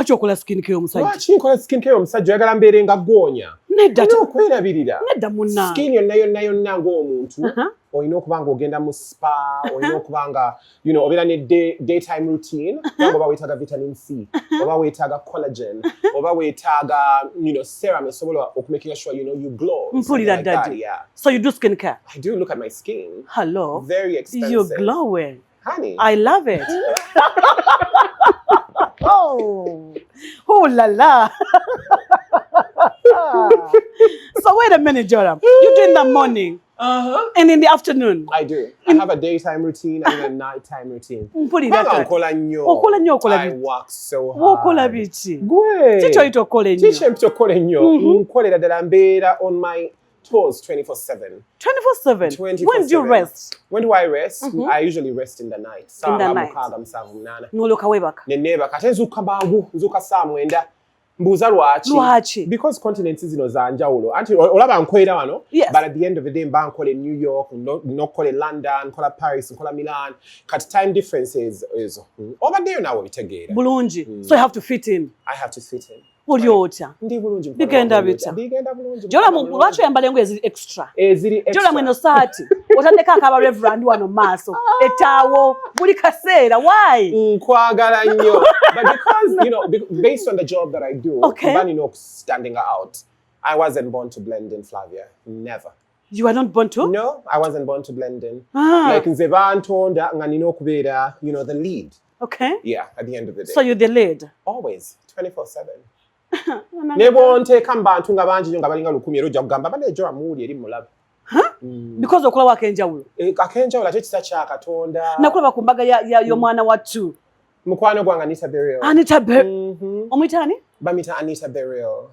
Lwaki okola skincare omusajja? Lwaki nkola skincare omusajja oyagala mbeere nga ggonya? Nedda okwerabirira. Nedda munna. Skin yonna ng'omuntu. Olina okuba ng'ogenda mu spa, olina okuba nga, obeera ne daytime routine, kubanga oba weetaaga vitamin C, oba weetaaga collagen, oba weetaaga, serum esobola okumaking sure, you glow. Mpulira ddadi. Yeah. So you do skincare? I do. Look at my skin. Hello. Very expensive. You're glowing. Honey. I love it. Oh la la. So wait a minute, Joram. You do in the morning and in the afternoon? I do. I have a daytime routine and a nighttime routine. I work so hard. On my toes 24/7. 24/7? When do you rest? When do I rest? I usually rest in the night. In the night. Mbuuza lwaki? Because continents zino za njawulo. Anti olaba nkwera wano, but at the end of the day mba nkola in New York, nkola London, nkola Paris, nkola Milan. Kati time differences ezo. Obaddeyo nawe bitegeera. Bulungi. So you have to fit in. I have to fit in. Oli otya? Ndi bulungi. Bigenda bitya? Bigenda bulungi. Joram lwaki oyambala engoye eziri extra? Eziri extra. Joram eno saati. Otandika akaba reverend wano maaso. Etaawo buli kaseera. Why? Nkwagala nnyo. But because, based on the job that I do, standing out, I wasn't born to blend in, Flavia. Never. You were not born to? No, I wasn't born to blend in. Like nze bantonda nga nina okubeera, the lead. Okay. Yeah, at the end of the day. So you're the lead? Always. 24/7. Nebonteeka mu bantu nga bangi nnyo nga balinga 100 era ojja kugamba bane Joram muwuli eri mulabe. Because okulaba akenjawulo? Akenjawulo ate kisa kya Katonda. Nakulaba ku mbaga y'omwana wattu. Mukwano gwange Anita Burial. Anita Burial. Omuyita ani? Bamita Anita Burial.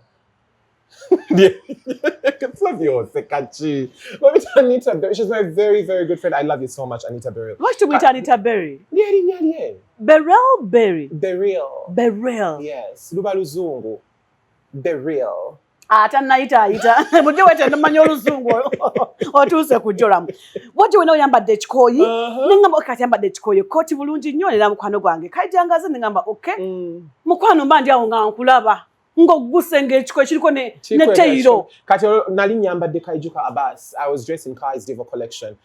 She's my very, very good friend. I love you so much, Anita Burial. What's to meet Anita Berry? Beryl Berry. Beryl. Yes. Luba luzungu. Beryl. Tanayita. Mujje wete ndamanya oluzungu otuuse ku Joram. Wajje wena oyambadde ekikoyi nengamba okati yambadde ekikoyi koti bulungi nnyo era mukwano gwange kajangaze nengamba okay mukwano mba ndi awo nga nkulaba ng'ogusenga ekikoyi kiriko ne teyiro. Kati nali nyambadde Kaijuka Abbas. I was dressed in Kai's Diva collection.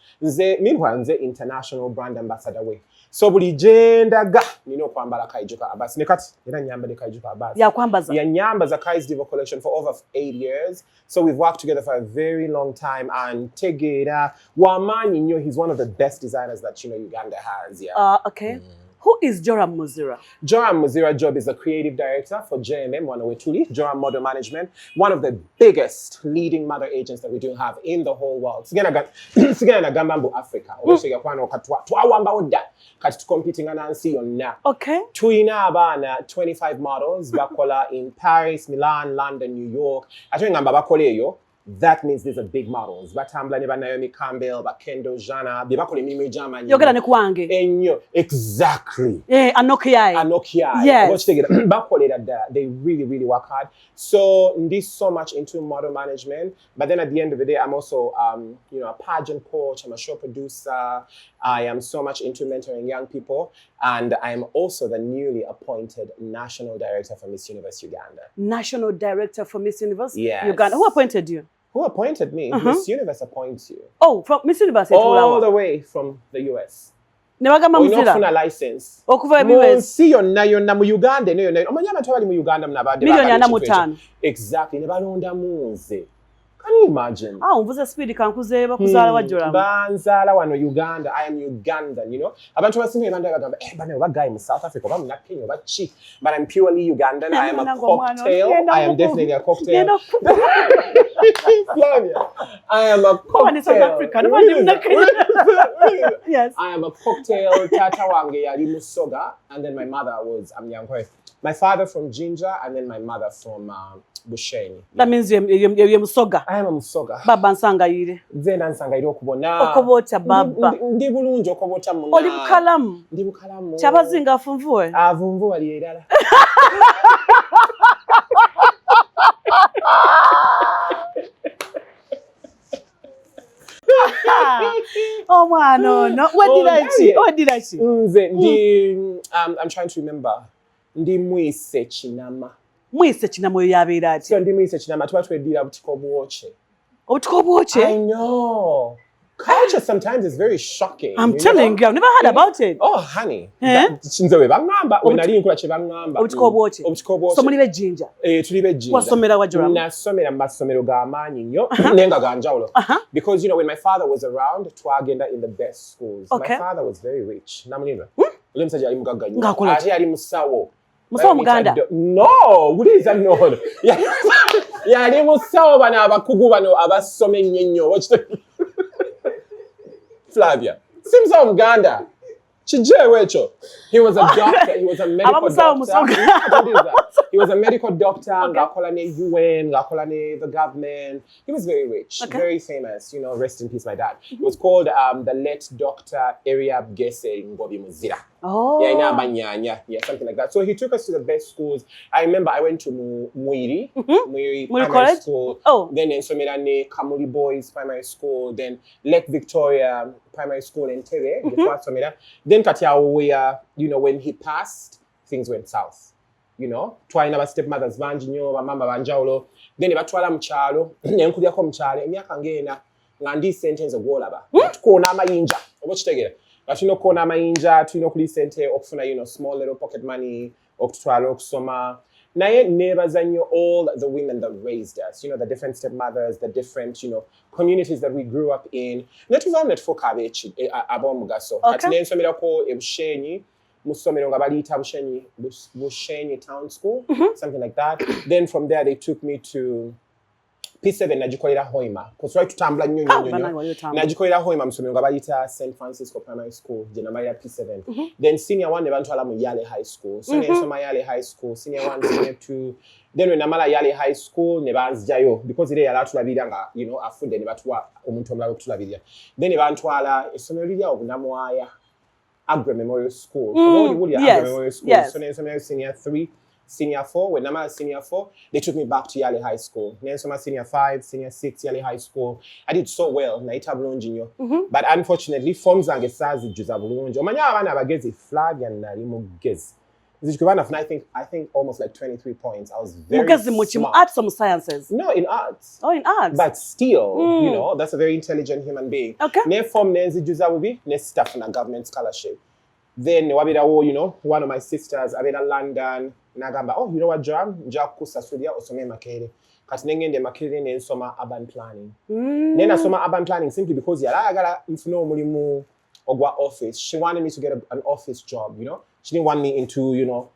Meanwhile nze international brand ambassador we. So buli jendaga nina okwambala Kaijuka Abbas. Ne kati era nyambadde Kaijuka Abbas. Yakwambaza? Yanyambaza Kai's Diva collection for over 8 years. So we've worked together for a very long time. And Tegera Wamanyi nnyo, he's one of the best designers that Uganda has. Yeah. Okay. Who is Joram Muzira? Joram Muzira Job is the creative director for JMM, Joram Model Management, one of the biggest leading model agents that we do have in the whole world. Sigana Gambambu Africa. Competing Okay. Tuina abana 25 models bakola in Paris, Milan, London, New York. That means these are big models. Batambla ne ba Naomi Campbell, ba Kendall Jenner, be bakole emirimu egy'amaanyi. Yogera ne kwange. Ennyo. Exactly. Anokiai. Yes. Bakolera ddala. They really, really work hard. So ndi so much into model management. But then at the end of the day, I'm also a pageant coach. I'm a show producer. I am so much into mentoring young people. And I am also the newly appointed National Director for Miss Universe Uganda. National Director for Miss Universe Uganda. Who appointed you? Who appointed me? Miss Universe appoints you. Oh, from Miss Universe? All the way from the US. Nebagamba Muzira. Oyina license. Okuva US. Si yonna mu Uganda no yonna. Omanyi abantu abali mu Uganda mnabadde. Million 45. Exactly. Ne balonda munze. Can you imagine? Mvuze speed kankuze bakuzaala wa Joram. Banzaala wano Uganda. I am Ugandan, Abantu basinga Uganda bagamba, bane oba guy mu South Africa, oba muna Kenya, oba chi. But I'm purely Ugandan. I am a cocktail. I am definitely a cocktail. I am a cocktail. South Africa. Yes. I am a cocktail. Tata wange yali musoga, and then my mother was my father from Ginger, and then my mother from Busheni. That means you're musoga. I am a musoga. Baba nsangayire. Zena nsangayire okubona. Okobota baba. Ndi bulungi okobota muna. Oli bukalamu. Ndi bukalamu. Kyabazinga afunvuwe. Avunvuwa lyerala. Oh man, no. What did I see? I'm trying to remember. ndi mwise kinama. Mwise kinama oyo yabeera ati. So ndi mwise kinama tuba tweddira butiko bwoche. Obutiko bwoche? I know. Culture sometimes is very shocking. I'm telling you, I've never heard about it. Oh, honey. Chinze we bangamba when ali nkula che bangamba. Obutiko bwoche. Obutiko bwoche. So muli bejinja. Tuli bejinja. Wasomera wa Joram. Nasomera masomero ga amanyi nnyo nenga ganjawulo. Because you know when my father was around twagenda in the best schools. Okay. My father was very rich. Namulinda. Ule musajja ali mugagga nnyo. Ngakola. Ate ali musawo. Musawo Muganda. No, uliza no. Yali musawo bana abakugu bano abasome nnyo. Flavia. Sims Uganda. Chijewecho. He was a doctor. He was a medical doctor. He was a medical doctor. Ngakolane UN, Ngakolane the government. He was very rich, very famous. You know, rest in peace, my dad. It was called the late Dr. Joram Muzira. Oh. Yeah, something like that. So he took us to the best schools. I remember I went to Mwiri Primary College? School. Oh. Then in Somirane, Kamuli Boys Primary School. Then Lake Victoria Primary School in Tere. Then Katia, you know, when he passed, things went south. You know, twaina ba stepmothers banji nyo ba mama banjawulo. Then batwala mchalo, nyenkulyako mchalo emyaka ngena ngandi sentence ogwolaba. Tukona amayinja. Obochitegera. Tulina okukoona amayinja, tulina okuli sente okufuna, you know, small little pocket money, okutwala okusoma. Naye nebaza nnyo all the women that raised us, you know, the different stepmothers, the different, you know, communities that we grew up in. Netuzana netufuuka ab'omugaso. Kati nensomerako e Bushenyi, mu ssomero nga baliyita Bushenyi Town School, something like that. Then from there they took me to P7 nagikolera Hoima. Because right tutambula nnyo nagikolera Hoima musomero nga bayita St. Francisco Primary School gye namalira P7. Then senior 1 ne bantwala mu Yale High School. So nensoma Yale High School, senior 1, senior 2. Then when namala Yale High School ne banzjayo because ire yala tulabirira nga, you know, afudde ne batuwa omuntu omulala okutulabirira. Then ne bantwala essomero lya obunamwaya Agri Memorial School. Agri Memorial School. So nensoma senior 3. Senior 4, when I'm at senior 4, they took me back to Yale High School. Then so my senior 5, senior 6, Yale High School. I did so well, naita bulungi nnyo. But unfortunately, forms zange saazijjuza bulungi. Omanya abaana abagezi Flavia nali mugezi. I think almost like 23 points. I was very smart. Arts or sciences? No, in arts. Oh, in arts. But still, you know, that's a very intelligent human being. Okay. Ne form nenzijjuza bubi, ne staff na government scholarship. Then wabirawo, you know, one of my sisters, abera London, nagamba, oh, you know what, Joram? Nja kusasulya osome Makerere. Kati nengende Makerere nensoma urban planning. Nena soma urban planning simply because yala ayagala nfune omulimu ogwa office. She wanted me to get an office job, you know. She didn't want me into, you know,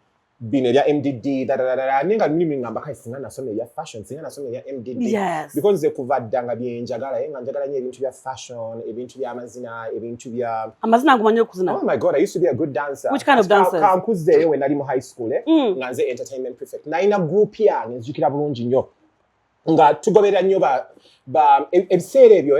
being a MDD, Nenga nimi ngamba kai singa nasome ya fashion, singa nasome ya MDD. Yes. Because they kuvadanga bye njagala, njagala nye ebintu bya fashion, ebintu bya amazina, ebintu bya amazina ngumanyo kuzina. Oh my God, I used to be a good dancer. Which kind of dancers? Kankuze when nali mu high school, nganze entertainment prefect. Na ina group ya nzikira bulungi nnyo. Nga tugobera nnyo ba ebiseera ebyo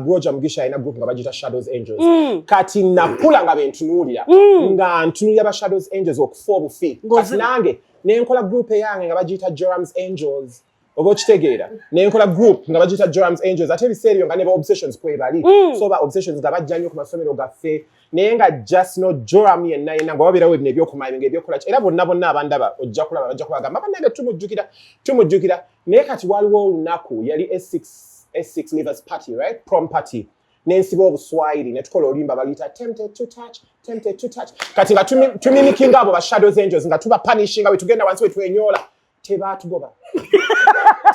Roger Mugisha ina group nga bagita Shadows Angels. Kati nakula nga bentunuulira nga ntunuulira ba Shadows Angels okufa obufi. Kati nange nenkola group eyange nga bagita Joram's Angels. Oba okitegeera nenkola group nga bagita Joram's Angels ate ebiseera ebyo nga ne ba obsessions kwebali. So ba obsessions nga bajja nnyo ku masomero gaffe naye nga just no Joram yenna nga wabirawo ebyo ebyokumayinga ebyokola era bonna abandaba ojja kulaba bajja kubagamba bannange tumujjukira naye kati waliwo olunaku yali S6 Leavers Party, right? Prom party. Nensiba obuswahili ne tukola olimba balita tempted to touch. Kati nga tumimikinga abo ba Shadows Angels nga tuba punishinga we tugenda wansi we twenyola tebatugoba.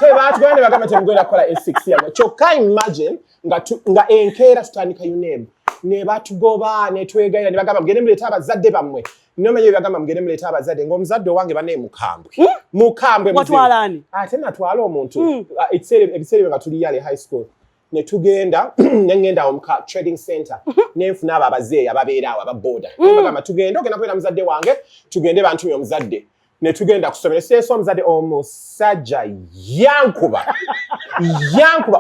Ne bagamba temugenda kukola S6 yange. Kyokka imagine nga enkeera tutandika UNEB. Ne batugoba ne twegayira ne bagamba mugende muleta abazadde bammwe. Nomanye bye bagamba mugende muleta abazadde ng'omuzadde owange bane mukambwe watwalani ate natwala omuntu ebiseera nga tuli Yale High School ne tugenda nengenda mu trading center nenfuna abo abazeeyi ababeera awo ababoda bagamba tugende ogenda kwera muzadde wange tugende bantumye omuzadde ne tugenda kusomera seeso omuzadde omusajja yankuba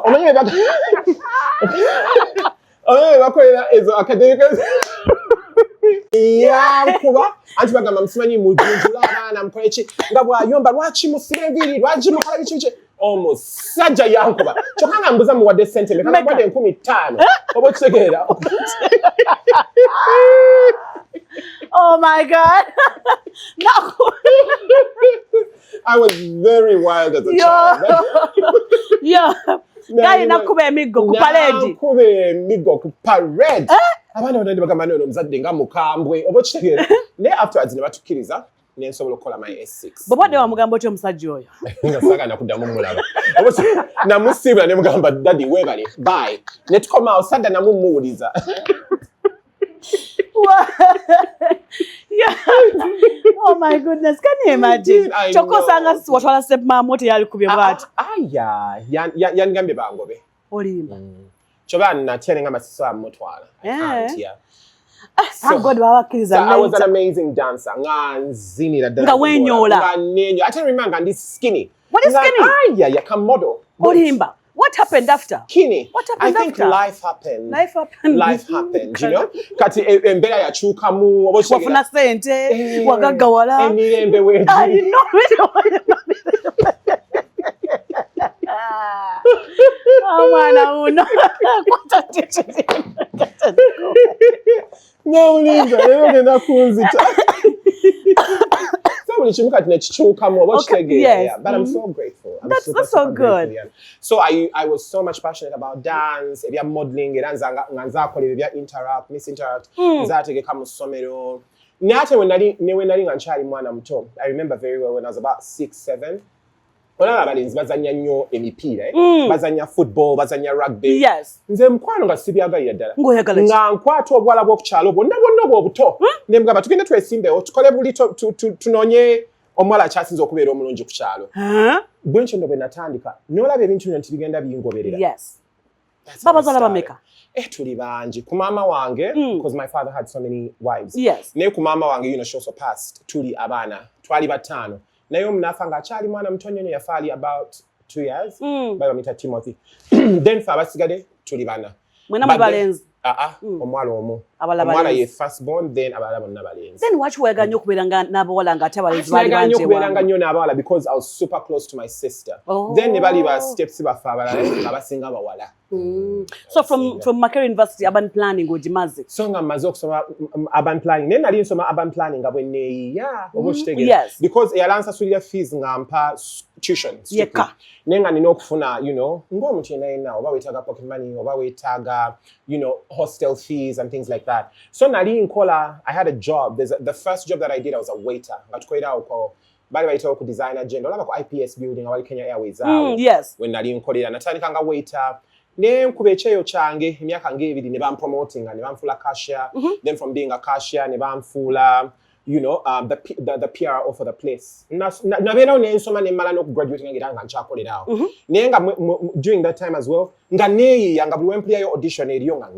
omanye bakolera ezo academic yankuba anti bagamba musimanyi mujunjula abaana mukole ki nga bwayomba lwaki musiba ebiri lwaki mukola biki omusajja yankuba kyokka nga mbuza muwadde ssente meka muwadde 15,000 oba okitegeera Oh my God. No. I was very wild as a child. Yeah. Guy nakube emigo ku parade. Nakube emigo ku parade. Abana bonandi bagamba no muzadde nga mukambwe. Obochitegera. Ne afterwards ne batukiriza. Nensobola okukola my S6. Bobadde wamugamba otyo omusajja oyo. Ngasaga nakuddamu mulaba. Obochi namusibula ne mugamba daddy webale. Bye. Ne tukoma osadda namumuwuliza. Yeah. Oh my goodness, can you imagine? Chokosanga watwala step mama ote yali kubye bwati. Yangambe bangobe. Olimba. Choba naterenga masiso amutwala. Thank God wawakkiriza. So I was an amazing dancer. Nganzinira ddala. Nga wenyola. Nga I tell you remember ndi skinny. What is skinny? Yeah, come model. Olimba. What happened after? Skinny. What happened after? I think life happened. Life happened, you know? Kati embera yachukamu. Wafuna sente. Wagagawala. Emirembe weji. I know. Mwana uno. No, Linda, ngenda kunzita. Yes. But I'm so grateful. That's so good. Grateful, yeah. So I was so much passionate about dance, modeling, interact, miss interact, I remember very well when I was about 6, 7. Bazanya nnyo emipiira bazanya football bazanya rugby nze mkwano nga sibyagalira ddala nga nkwata obwala bw'okukyalo bwonna obwobuto ne mugamba tugende twesimbewo tukole buli tunoonye omuwala akyasinza okubeera omulungi ku kyalo bwe ntyo nno bwe natandika n'olaba ebintu bino nti bigenda bingoberera babazaala bameka tuli bangi ku maama wange because my father had so many wives naye ku maama wange she also passed tuli abaana twali bataano naye omunafa ng'akyali mwana muto nnyo yafaali about 2 years bamuyita Timothy then fe abasigade tuli bana mwena muli balenzi omwala omu omwala ye first born then abalala bonna balenzi then lwaki weega nnyo okubeera n'abawala ng'ate abalenzi baali bangi okubeeranga nnyo n'abawala because I was super close to my sister then ne bali ba steps baffe abalala abasinga abawala so from Makerere University urban planning ogimaze so nga mmaze okusoma urban planning naye nali nsoma urban planning nga bwe neeyiya oba okitegeera because eyalansasulira fees nga mpa tuition yekka naye nga nina okufuna ng'omuntu yenna oba weetaaga pocket money oba weetaaga hostel fees and things like that so nali nkola I had a job the first job that I did I was a waiter nga tukolerawo ko bali bayitawo ku design agenda olaba ku IPS building awali Kenya Airways awo when nali nkolera natandika nga waiter ne nkuba ekyeyo kyange emyaka ng'ebiri ne bampromotinga ne banfuula cashier then from being a cashier ne banfuula the PRO for the place nabeerawo nensoma nemmala n'okugraduate ng'era nga nkyakolerawo naye nga during that time as well nga neeyiya nga buli wempulyayo audition eriyo nga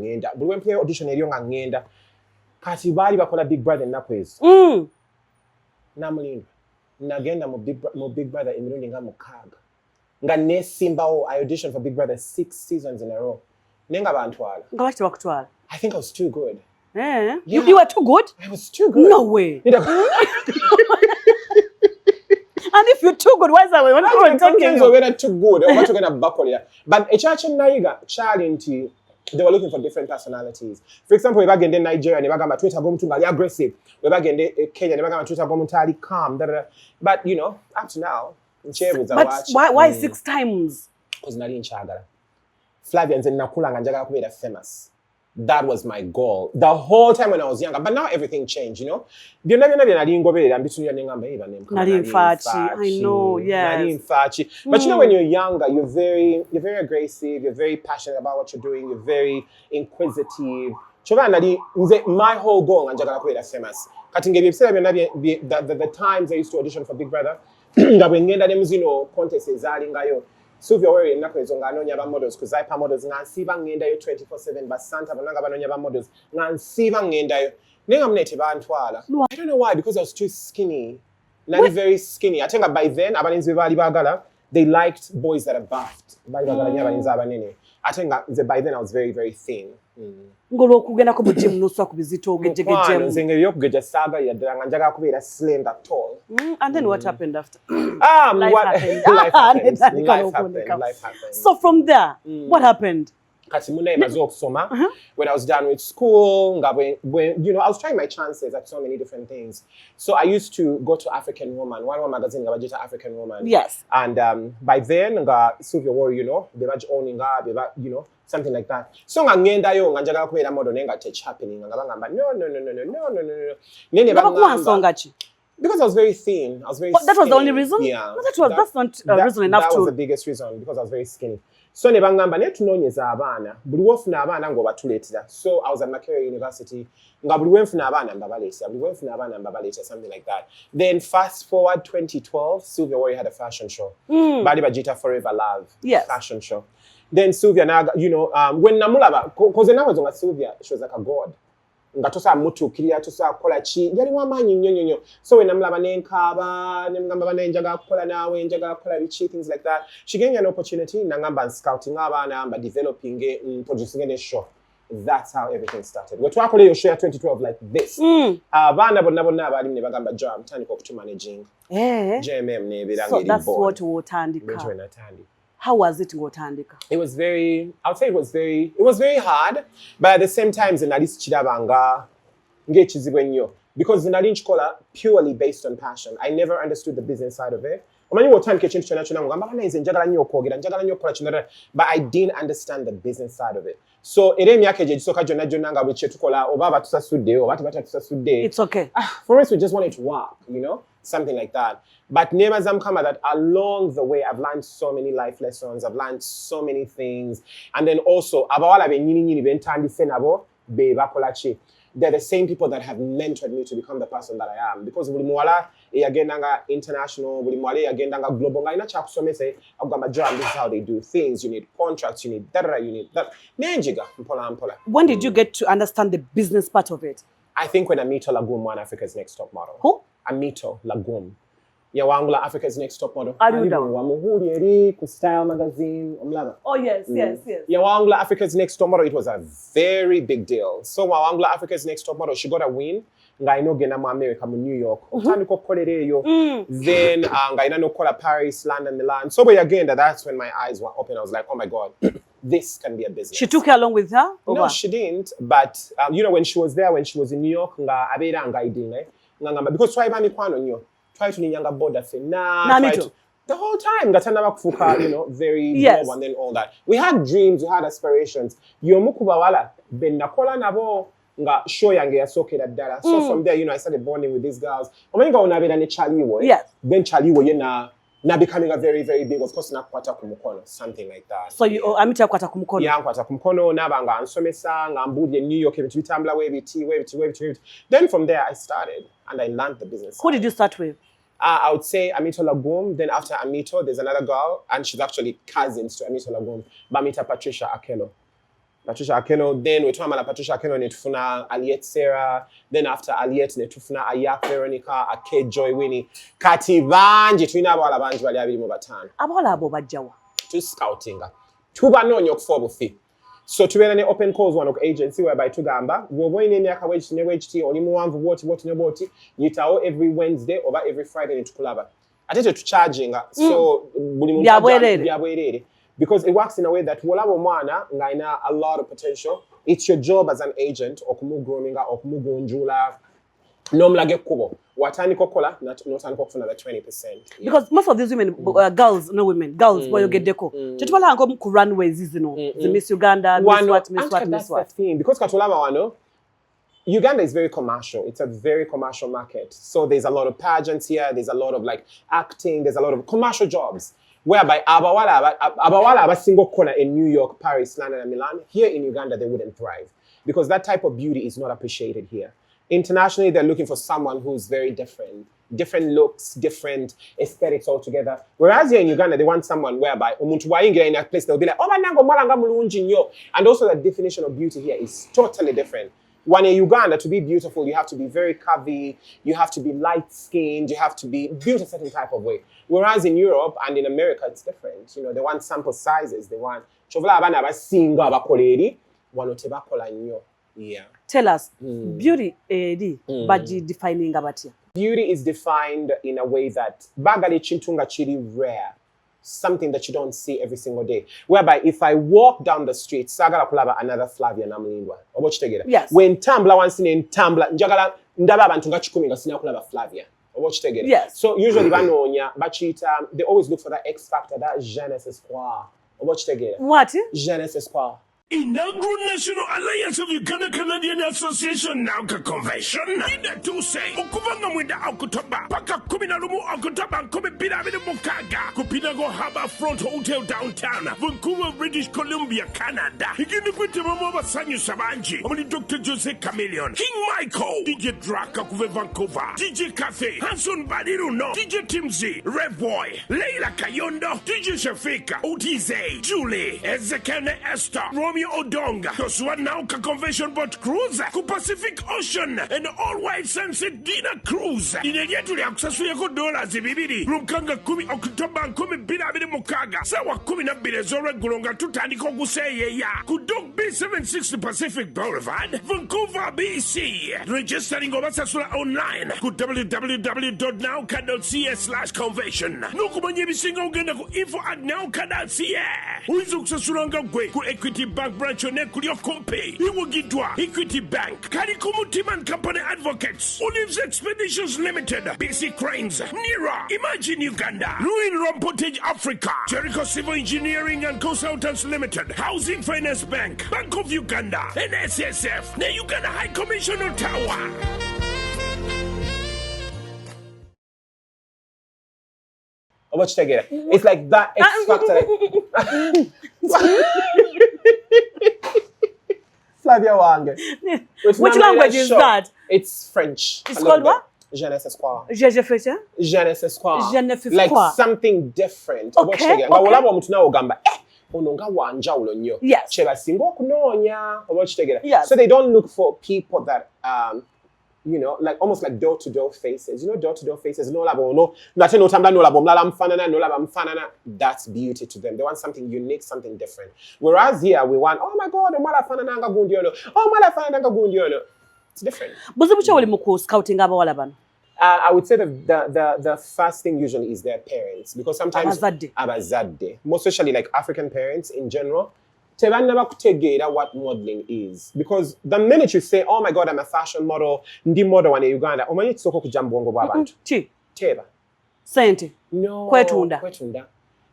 ŋŋenda kati baali bakola Big Brother ennaku ezo namulimba nagenda mu Big Brother emirundi nga 6 nga nesimbawo I auditioned for Big Brother 6 seasons in a row nenga bantwala nga lwaki bakutwala I think I was too good you were too good I was too good no way and if you're too good why is that when you're thinking you're too good oba tugenda bakolera but ekyacho nayiga kyali nti they were looking for different personalities. For example, we bagende in Nigeria, ne bagamba twetaaga omuntu ngali aggressive. We bagende Kenya, ne bagamba twetaaga omuntu ali calm. But up to now, but why 6 times? Because nali nkyagala. Flavia nze nakula nga njagala kubeera famous. That was my goal the whole time when I was younger. But now everything changed, byonna bye nali ngoberera mbitunira ne ngamba nali nfachi. I know, yes. Nali nfachi. But when you're younger, you're very aggressive, you're very passionate about what you're doing, you're very inquisitive. My whole goal nga njagala kubeera famous. Kati ng'ebiseera byonna the times I used to audition for Big Brother nga bwe ngenda ne muzino contest ezaalingayo Sylvia Were ennaku ezo ng'anoonya ba models ku Zyper models nga nsiiba ng'endayo 24/7 ba Santa bonna nga banoonya ba models nga nsiiba ng'endayo naye nga munne tebantwala I don't know why because I was too skinny nali very skinny ate nga by then abalenzi be baali baagala they liked boys that are buffed baali baagala nnyo abalenzi abanene ate nga nze by then I was very very thin ng'olw'okugenda ku bujimu n'osula ku bizito ogejjegejjemu nze ng'ebyokugejja saagalira ddala nga njagala kubeera slender tall and then what happened after life happened. So from there what happened? kati munaye maze okusoma when I was done with school when I was trying my chances at so many different things. So I used to go to African Woman, one magazine nga bajita African Woman. Yes. And by then nga Sylvia Wari, they were owning nga, something like that. So nga ngenda yo nga njagala kubeera model nenga tech happening nga bagamba no. Nene bagamba because I was very thin. I was very skinny. That was the only reason? Yeah. No, that's not reason enough that was the biggest reason, because I was very skinny. So ne bangamba ne tunoonyeza abaana buli wofuna abaana ng'obatuleetera. So I was at Makerere University nga buli wenfuna abaana mbabaleetera, something like that. Then fast forward 2012, Sylvia Wari had a fashion show. Bali bajita Forever Love. Yes. Fashion show. Then Sylvia, when namulaba, because when I was on Sylvia, she was like a god. Nga tosa mutuukirira tosa kukola ki yali w'amaanyi nnyo. So when namulaba nenkaaba nemugamba njagala kukola naawe njagala kukola biki, things like that. She gave me an opportunity nangamba scouting abaana mba developing producing a show. That's how everything started. We twakola eyo show ya 2012 like this. Abaana bonna abaali ne bagamba Joram tandika okutumanaging. JMM n'ebeera ng'eri board. So that's what wotandika. How was it ngotandika? It was I would say it was very hard, but at the same time nali kirabanga ng'ekizibu ennyo, because nali nkikola purely based on passion. I never understood the business side of it. Omanyi wotandika ekintu kyonna kyonna ngamba nze njagala nnyo okwogera, njagala nnyo okukola kino, but I didn't understand the business side of it. So era emyaka egyo egisooka gyonna nga bwe kyetukola oba batusasudde oba tebatatusasudde. It's okay. For us, we just wanted to work, something like that. But nebaza Mukama that along the way, I've learned so many life lessons. I've learned so many things. And then also, abawala benyini bentandise nabo be bakola ki. They're the same people that have mentored me to become the person that I am. Because buli muwala eyagendanga international, buli muwala eyagendanga global, nga ina kyakusomesa agamba Joram, this is how they do things. You need contracts, you need that, you need that. Nenjiga mpola. When did you get to understand the business part of it? I think when Amito Lagum won Africa's Next Top Model. Who? Amito Lagum. Yawangula Africa's Next Top Model. Wamuhuri eri ku Style magazine. Oh yes. Yawangula Africa's Next Top Model. It was a very big deal. So Wawangula Africa's Next Top Model, she got a win. Nga inogenda mu America mu New York. Otandika okukolera eyo. Then nga ina nokola Paris, London, Milan. So bwe yagenda, that's when my eyes were open. I was like, oh my God, this can be a business. She took you along with her? No, she didn't. But when she was there, when she was in New York, nga abeera nga idinga. Because try mikwano nnyo. Try to ninyanga border thing. The whole time ngatanda bakufuka, very global and then all that. We had dreams, we had aspirations. Yomukuba wala ben nakola nabo nga show yange yasokera ddala. So from there, I started bonding with these girls. Omenga onabeera ne Chaliwo. Yes. Then Chaliwo na becoming a very, very big, of course, nakwata kumukono, something like that. So you amita kwata kumukono? Yeah, nkwata kumukono, nabanga ansomesa, ngambudye New York, ebintu bitambula webiti. Then from there, I started and I learned the business. Who did you start with? I would say Amito Lagum. Then after Amito, there's another girl, and she's actually cousins to Amito Lagum, Bamita Patricia Akelo. Then we twamala Patricia Akelo netufuna Aliet Sarah. Then after Aliet netufuna Ayak Veronica, Ake Joy Winnie. Kati banji tulina abawala banji bali abiri mu batano. Abawala abo bajjawa. To scoutinga. Tubanoonya okufa obufi. So tubeera ne open calls one agency whereby tugamba bw'oba olina emyaka bwekiti oli muwanvu bwoti yitawo every Wednesday oba every Friday netukulaba. Ate tetucharginga. So buli muntu byabwerere. Because it works in a way that wolaba omwana ng'alina a lot of potential. It's your job as an agent okumugroominga, okumugunjula, n'omulaga ekkubo. Watandika okukola n'otandika okufuna the 20%. Yeah. Because most of these women, girls, boyogeddeko. Tetubalanga ku runways zino. The Miss Uganda, Miss what. That's the thing. Because katulaba wano, Uganda is very commercial. It's a very commercial market. So there's a lot of pageants here. There's a lot of acting. There's a lot of commercial jobs. Whereby abawala abasinga okukola in New York, Paris, London, and Milan, here in Uganda, they wouldn't thrive. Because that type of beauty is not appreciated here. Internationally, they're looking for someone who's very different looks, different aesthetics altogether. Whereas here in Uganda, they want someone whereby umuntu waingira in a place, they'll be like, oh, manango mwalanga mulungi nnyo. And also the definition of beauty here is totally different. When in Uganda, to be beautiful, you have to be very curvy, you have to be light-skinned, you have to be built a certain type of way. Whereas in Europe and in America, it's different. They want sample sizes. They want chovola abana abasinga abakoleri wano tebakola nnyo. Yeah. Tell us, beauty baji defining abatia. Beauty is defined in a way that bagala ekintu nga kiri rare. something that you don't see every single day. Whereby if I walk down the street, sagala kulaba another Flavia namulindwa. Obochitegera. Yes. When Tambla once in Tambla, njagala ndaba abantu nga chikumi nga sina kulaba Flavia. Obochitegera. Yes. So usually banonya, bachita, they always look for that X factor, that je ne sais quoi. Obochitegera. What? Je ne sais quoi. Inaugural National Alliance of Uganda Canadian Association Nauka Convention. Ina tu say ukuvanga mwenda Okutoba paka 11 Okutoba nkome piramide mukaga kupinago Harbour Front Hotel downtown Vancouver, British Columbia, Canada. Ikini kwete mama Sanyu Sabanji omuli Dr. Jose Chameleon, King Michael, DJ Draka kuve Vancouver, DJ Cafe, Hanson Badiruno, DJ Timzi, Rev Boy, Leila Kayondo, DJ Shafika, Otize, Julie, Ezekene Esther, Romeo Odonga, Joshua Nauka Convention Boat Cruise, ku Pacific Ocean, and all-white sunset dinner cruise. Inelietu ya kusasuyeko $2 Rumkanga 10 Oktoba 12 mukaga. Sawa 12 zore gulonga tutandiko kuseye ya. Kudok B760 Pacific Boulevard, Vancouver, BC. Registering obasasula online ku www.nauka.ca/convention. Nukumanye bisinga ugenda ku info@nauka.ca. Uizu kusasulanga gwe ku Equity Bank branch ne kulio kompe. Iwugidwa Equity Bank. Karikumutima Company Advocates. Olives Expeditions Limited. BC Cranes. Nira. Imagine Uganda. Ruin Rompotage Africa. Jericho Civil Engineering and Consultants Limited. Housing Finance Bank. Bank of Uganda. NSSF. The Uganda High Commissioner Tower. Obochitegera. It's like that X factor. Flavia Wange. Which language is that? It's French. It's called what? Je ne sais quoi. Je fais ça? Je ne sais quoi. Je ne sais like quoi. something different. Okay. Olaba omuntu nawe ogamba ono nga wanjawulo nnyo. Yes. Kye basinga okunoonya. Obochitegera. Yes. So they don't look for people that you know, like almost like door-to-door faces. You know, door-to-door faces. No labo, no. Nate no tambla no labo mlala mfanana, no laba mfanana. That's beauty to them. They want something unique, something different. Whereas here we want, oh my God, mala fanana nga gundi ono. Oh mala fanana nga gundi ono. It's different. Buzibucha wali muku scouting abawala bano. I would say the first thing usually is their parents, because sometimes abazadde, most especially like African parents in general. Tebanaba kutegeera what modeling is, because the minute you say, oh my God, I'm a fashion model, ndi model wane Uganda, omanyi kisoko kujja mbwongo bw'abantu. Chi? Teba. Sente. No. Kwetunda.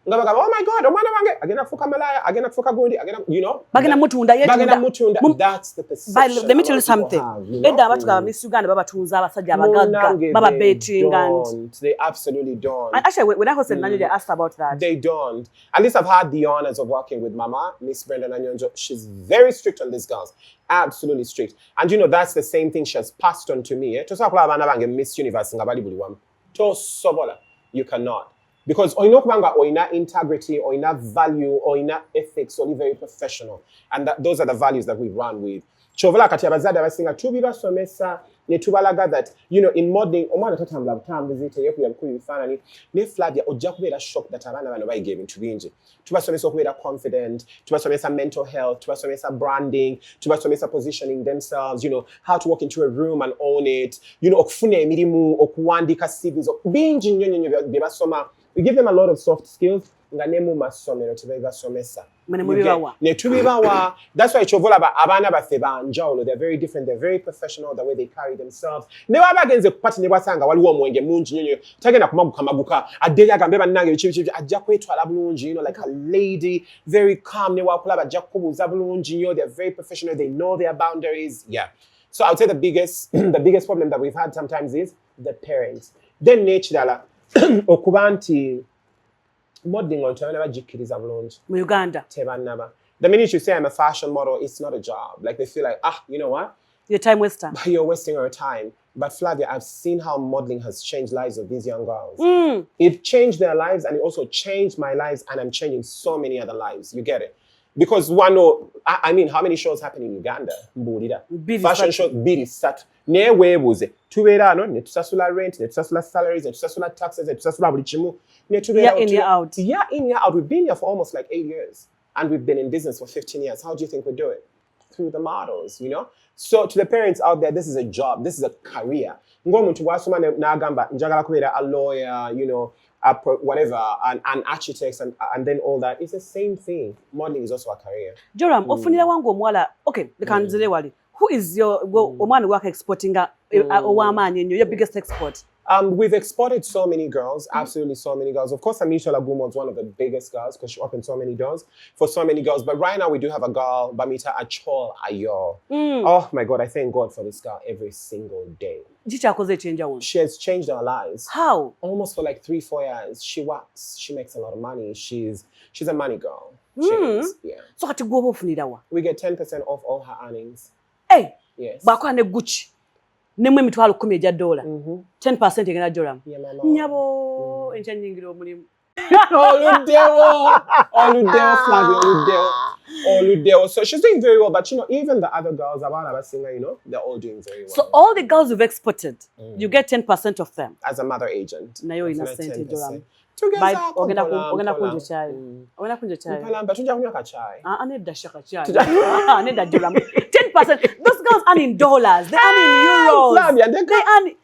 Nga bagamba, oh my God, omwana wange agenda kufuuka malaya, agenda kufuuka gundi, agenda, you know. Bagenda mutunda yetunda. Bagenda mutunda. That's the perception. Let me tell you something. Edda abatuka Miss Uganda babatunza abasajja abagagga, baba betting and they absolutely don't. Actually, when I hosted Nanyo, they asked about that. They don't. At least I've had the honors of working with Mama, Miss Brenda Nanyonjo. She's very strict on these girls. Absolutely strict. And you know, that's the same thing she has passed on to me. Tosakula abana bange Miss Universe ngabali buli wamu. Tosobola. You cannot. Because oina kubanga oina integrity, oina value, oina ethics, only very professional. And those are the values that we run with. Chovola kati abazade abasinga tubiba somesa ne tubalaga that, you know, in modeling omwana tatambula butambuzite yeku yabukulu bifaananyi ne Flavia ojja kubeera shock that abaana bano bayigera ebintu bingi. Tubasomesa okubeera confident, tubasomesa mental health, tubasomesa branding, tubasomesa positioning themselves, you know, how to walk into a room and own it, you know, okufuna emirimu, okuwandiika CVs, bingi nnyo nnyo bye basoma. We give them a lot of soft skills. Nga nemu masomero tebasomesa. Netubibawa. That's why chovola abana baffe banjawulo. They're very different. They're very professional the way they carry themselves. Ne wabagenze kupati ne basanga waliwo omwenge mungi nnyo. Tagenda kumaguka addeyo agambe bannange bichi ajja kwetwala bulungi, you know, like a lady, very calm. Ne wakulaba ajja kubuuza bulungi nnyo. They're very professional. They know their boundaries. Yeah. So I would say the biggest problem that we've had sometimes is the parents. Then nature okuba nti modeling on tebannaba jikkiriza bulungi mu Uganda. Tebannaba. The minute you say I'm a fashion model, it's not a job. Like they feel like, you know what? You're time waster. You're wasting our time. But Flavia, I've seen how modeling has changed lives of these young girls. It changed their lives and it also changed my lives, and I'm changing so many other lives. You get it? Because I mean, how many shows happen in Uganda? Fashion shows, biri sat. Ne webuze. Tubeera ano, ne tusasula rent, ne tusasula salaries, ne tusasula taxes, ne tusasula buli kimu. Yeah, in, year out. Yeah, in, year out. We've been here for almost like 8 years. And we've been in business for 15 years. How do you think we do it? through the models, So to the parents out there, this is a job, this is a career. Ngomuntu wasoma nagamba njagala kubeera a lawyer, whatever, an architect and then all that. It's the same thing. Modeling is also a career. Joram, ofunira wangu omwala. Okay, kanzire wali. Who is your omwana work exporting owamani your biggest export? We've exported so many girls, absolutely so many girls. Of course, Amisha Laguma was one of the biggest girls because she opened so many doors for so many girls. But right now we do have a girl, Bamita Achol Ayo. Oh my God, I thank God for this girl every single day. She has changed our lives. How? Almost for like 3-4 years. She works, she makes a lot of money. She's a money girl. She is, yeah. So what you we get 10% off all her earnings. Hey, yes. Bakwane Gucci. Nemwe mitwalo $10 $10 egenda Joram. Nyabo enchanyingiro mulimu. Oludeo. So she's doing very well, but even the other girls, Abana singer, they're all doing very well. So all the girls you've exported, you get 10% of them as a mother agent. Na yo innocent Joram. Ogenda kunja chai. Ogenda kunja chai. Mpalamba tujja kunywa ka chai. Aneda shaka chai. Aneda Joram. 10%. Those girls earn in dollars. They earn in euros. They earn.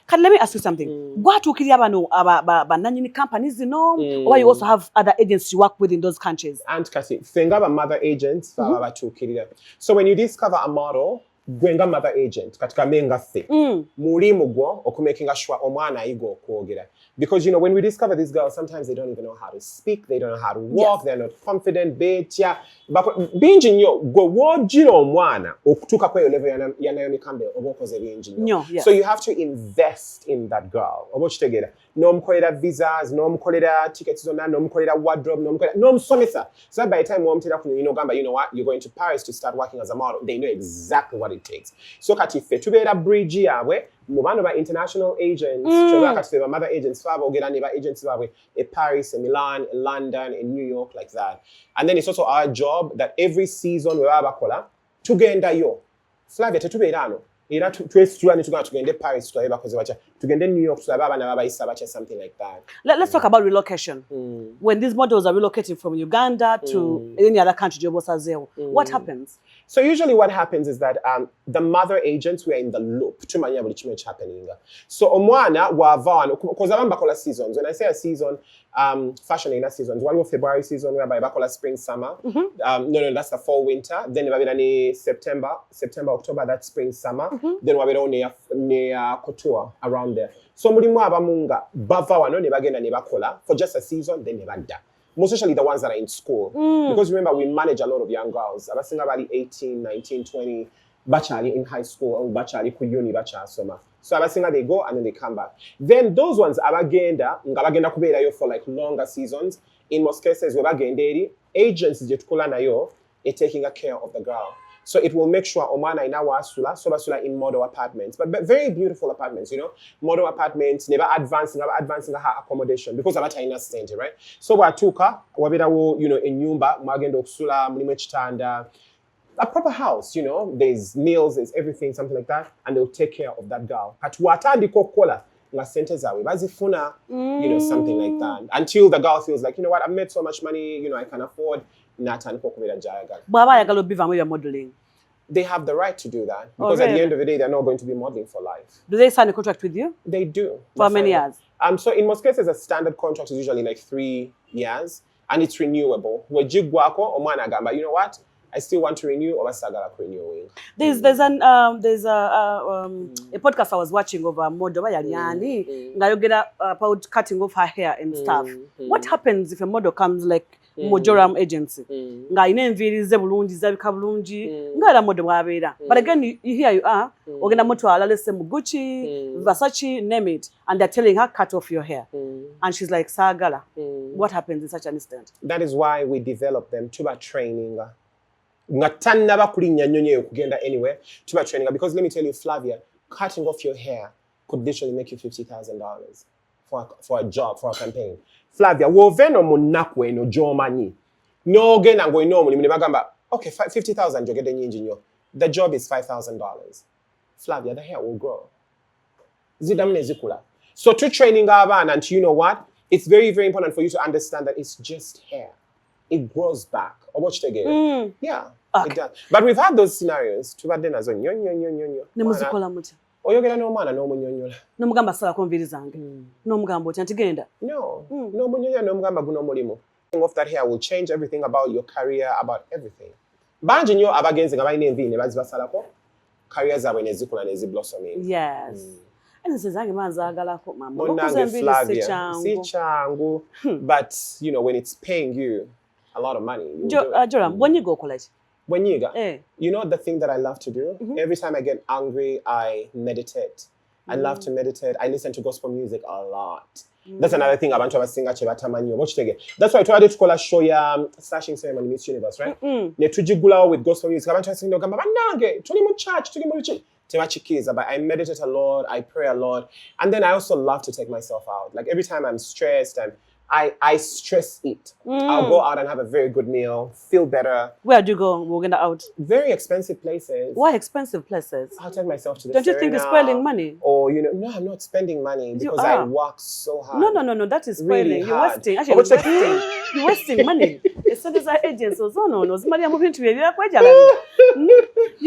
Can let me ask you something? What do you have companies, or you also have other agents you work with in those countries? And kasi, fenga mother agents, so when you discover a model, gwenga mother agent, katika menga fe, mulimu gwo okumakinga sure omwana igo kwogera. Because when we discover these girls, sometimes they don't even know how to speak, they don't know how to walk, they're not confident, betya. Bingi nnyo gwe wojira omwana okutuuka kweyo level ya Naomi Campbell oba okoze bingi nnyo. So you have to invest in that girl. Oba okitegeera. N'omukolera visas, n'omukolera tickets zonna, n'omukolera wardrobe, n'omusomesa. So that by the time womutera kuno gamba, you know what, you're going to Paris to start working as a model, they know exactly what it takes. So kati ffe tubeera bridge yaabwe mu bano ba international agents, kati ba mother agents faba ogera ne ba agents baabwe Paris, Milan, London, in New York, like that. And then it's also our job that every season we bakola tugenda yo. Flavia tetubeera ano. Era twesitula ne tugenda Paris tulabe bakoze bacha. Tugende New York tulabe abana babayisa bacha, something like that. Let's talk about relocation. When these models are relocating from Uganda to any other country, what happens? So usually what happens is that the mother agents were in the loop. Tumanya buli kimwe happening. So omwana wava because abamba bakola seasons. When I say a season, fashion in a seasons. One was February season whereby bakola spring summer. No, that's the fall winter. Then babira September, October, that's spring summer. Then wabira ne couture around there. So mulimu abamunga bava wano ne bagenda ne bakola for just a season, then ne badda. Most especially the ones that are in school. Because remember, we manage a lot of young girls. I was thinking about 18, 19, 20, bachali in high school, and bachali ku uni, bachali summer. So I was thinking they go and then they come back. Then those ones, abagenda kubeera yo for like longer seasons. In most cases, webagenda agents jetukula nayo are taking care of the girl. So it will make sure omwana ina wasula in model apartments, but very beautiful apartments, model apartments, never advancing her accommodation because abata ina sente, right? So watuka wabira wo, in nyumba magendo kusula mulimu chitanda, a proper house, there's meals, there's everything, something like that, and they'll take care of that girl. Kati watandika okukola nga sente zawe bazifuna, something like that, until the girl feels like, you know what, I've made so much money, I can afford. Modeling. They have the right to do that because at the end of the day, they're not going to be modeling for life. Do they sign a contract with you? They do. For how many years? So in most cases, a standard contract is usually like 3 years, and it's renewable. You know what? I still want to renew or sagala renewing. There's a podcast I was watching of a model about cutting off her hair and stuff. What happens if a model comes like Joram agency? Nga ine envirize bulungi zabika bulungi nga la model wabeera. But again, here you are, ogenda mutwala lese mu Gucci, Versace, name it, and they're telling her cut off your hair. And she's like, sagala. What happens in such an instant? That is why we develop them to training. Ngatanaba kulinya nyonye kugenda anywhere to training, because let me tell you, Flavia, cutting off your hair could literally make you $50,000 for a job, for a campaign. Flavia, woveno munakwe no jomani. No gena ngo ino muli bagamba, okay, 50,000 you get nyinji. The job is $5,000. Flavia, the hair will grow. Zidamne zikula. So to training abana, and you know what? It's very, very important for you to understand that it's just hair. it grows back. Or watch it again. Yeah, Okay. it does. But we've had those scenarios. Tubadde nazo nyo. Nemuzikola mutya? Oyogera n'omwana n'omunyonyola. Nomugamba sala konviri zange. Nomugamba otya ntigenda. No, n'omunyonyola n'omugamba guno mulimu. Off that here will change everything about your career, about everything. Banji nnyo abagenzi nga balina enviiri ne bazibasalako. Career zaabwe ne zikula ne ziblossoming. Yes. Enze zange manzaagalako mama. Monange Flavia. Si changu. But, you know, when it's paying you a lot of money. Joram, when you go college? When you go, you know the thing that I love to do? Every time I get angry, I meditate. I love to meditate. I listen to gospel music a lot. That's another thing abantu abasinga kye batamanyi. That's why I tried to call a show ya slashing ceremony Miss Universe, right? Ne tujigulawo with gospel music. Abantu abasinga gamba banange tuli mu church, tuli mu church. Tebachikiza, but I meditate a lot, I pray a lot. And then I also love to take myself out. Like every time I'm stressed and I stress eat. I'll go out and have a very good meal, feel better. Where do you go walking out? Very expensive places. Why expensive places? I'll take myself to the Don't you think it's spoiling money? Or, you know, no, I'm not spending money because I work so hard. No, that is spoiling. Really You're hard. wasting. Actually, you're wasting. You're wasting money. It's so these are agents. So no. You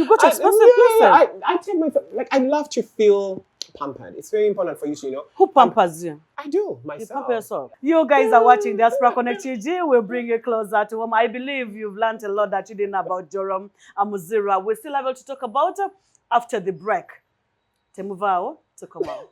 go to expensive places. I take myself, like, I love to feel pampered. It's very important for you to, you know. Who pampers you? I do, myself. You pamper yourself. You guys are watching Diaspora Connect TG. We'll bring you closer to home. I believe you've learned a lot that you didn't know about Joram Muzira. We still have a to talk about after the break. Temuvao to come out.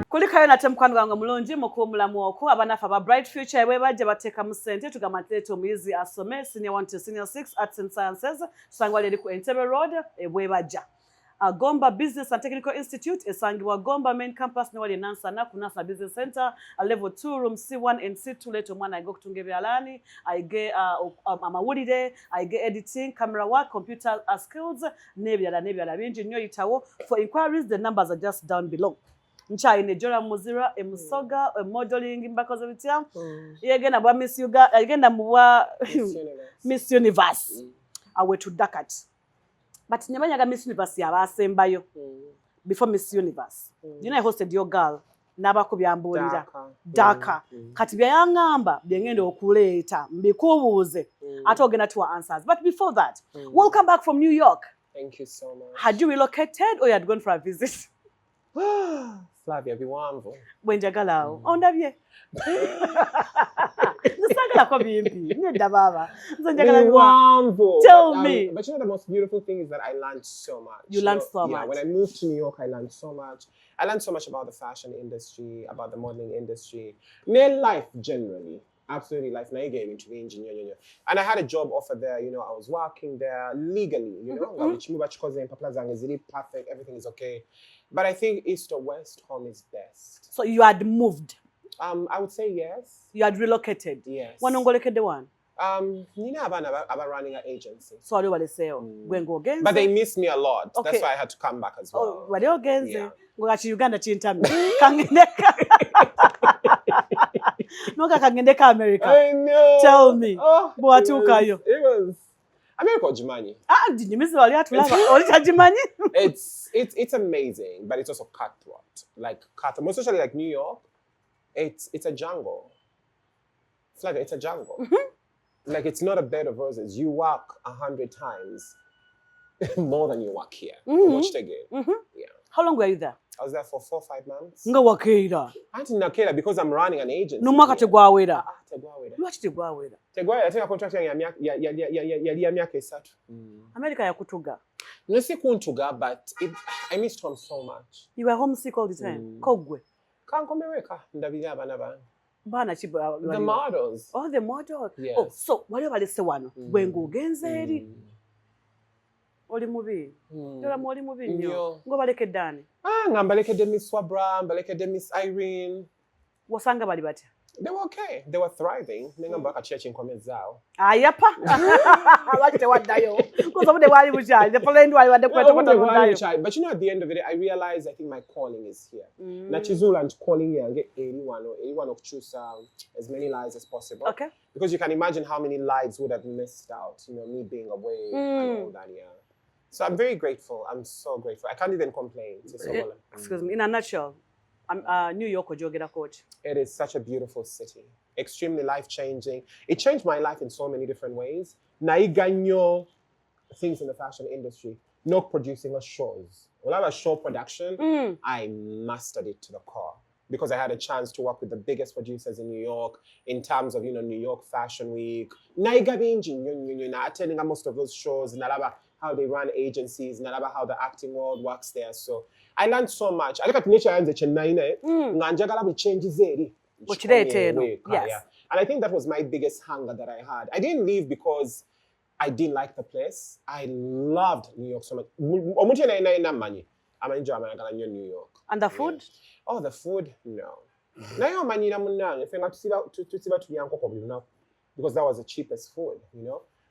Kulikayo nate mukwano gwange mulungi mukuumulamu okwo abanafu aba Bright Future ewe bajja bateeka mu ssente tugamba nti omuyizi asome senior 1 to senior 6 arts and sciences tusangibwa eri ku Entebbe Road ebwe bajja. Gomba Business and Technical Institute esangibwa Gomba Main Campus ne wali Nansana ku Nansana Business Center a level 2 room C1 and C2 leto omwana ayiga okutunga ebyalaani ayige amawulire ayige editing camera work computer skills n'ebirala bingi nnyo yitawo. For inquiries the numbers are just down below. Nchayine Joram Muzira emusoga modeling mbakoze bitya yegenda bwa Miss Uganda yegenda mu bwa Miss Universe awe to Dakat but nyamanyaga Miss Universe yabasembayo before Miss Universe you know I hosted your girl nabakubyambulira Daka kati byangamba byengenda okuleeta mbikubuuze ate ogenda to answers but before that welcome back from New York. Thank you so much. Had you relocated or you had gone for a visit? Flavia biwanvu. Bwenjagalao. Ondabye. Nsagala ko bimpi. Nedda baba. Nzanjagala biwanvu. Tell me. But you know the most beautiful thing is that I learned so much. You learned so much. Yeah, when I moved to New York, I learned so much. I learned so much about the fashion industry, about the modeling industry, near life generally. Absolutely life. Now you gave me to be engineer. And I had a job offer there, you know, I was working there legally, you know. Perfect, everything is okay. But I think east or west, home is best. So you had moved? I would say yes. You had relocated? Yes. Wanongolekede one? Nina about running an agency. So what they say? But they miss me a lot. Okay. That's why I had to come back as well. Oh, what are you yeah. Uganda chintami. No kangendeka America. I know. Tell me. Oh, Bwatukayo. It was America Jimani. It's amazing, but it's also cutthroat. Like cutthroat, especially like New York. It's a jungle. It's like it's a jungle. Like it's not a bed of roses. You walk 100 times more than you walk here. Watch the game. Yeah. How long were you there? I was there for 4 or 5 months. Nga wakeera. Anti nakera because I'm running an agency. No mwaka tegwawera. Tegwawera. Lwaki tegwawera? Tegwawera tena contract yange ya myaka 3. America yakutuga. No si kuntuga, but I missed home so much. You were homesick all the time. Kogwe. Kankomeweka ndabira abana bange. Bana chiba. The models. Oh, the models. Yes. Oh, so wali balese wano. Bwengo genze eri. Oli mubi. Joram oli mubi nnyo. Ngo balekedde ani? Ngambalekedde Miss Wabra, mbalekedde Miss Irene. Wasanga bali batya? They were okay. They were thriving. Nengamba akachiya enkomezi zaawo. Ayapa. Lwaki tewaddayo? Because they wali bukyali. The following wali wadde kwetokota. But you know, at the end of it, I realized I think my calling is here. Nachizula and calling yange anyone okukyusa as many lives as possible. Okay. Because you can imagine how many lives would have missed out, you know, me being away and all that, yeah. So I'm very grateful. I'm so grateful. I can't even complain. Excuse me. In a nutshell, New York or Jogera coach. It is such a beautiful city. Extremely life-changing. It changed my life in so many different ways. Naiganyo things in the fashion industry. Not producing shows. When I was show production, I mastered it to the core. Because I had a chance to work with the biggest producers in New York in terms of, New York Fashion Week. Attending most of those shows, how they run agencies, how the acting world works there. So I learned so much. I look at nature and the changes there. Yes. And I think that was my biggest hunger that I had. I didn't leave because I didn't like the place. I loved New York so much. I'm enjoying New York. And the food? Yeah. Oh, the food? No. Because that was the cheapest food,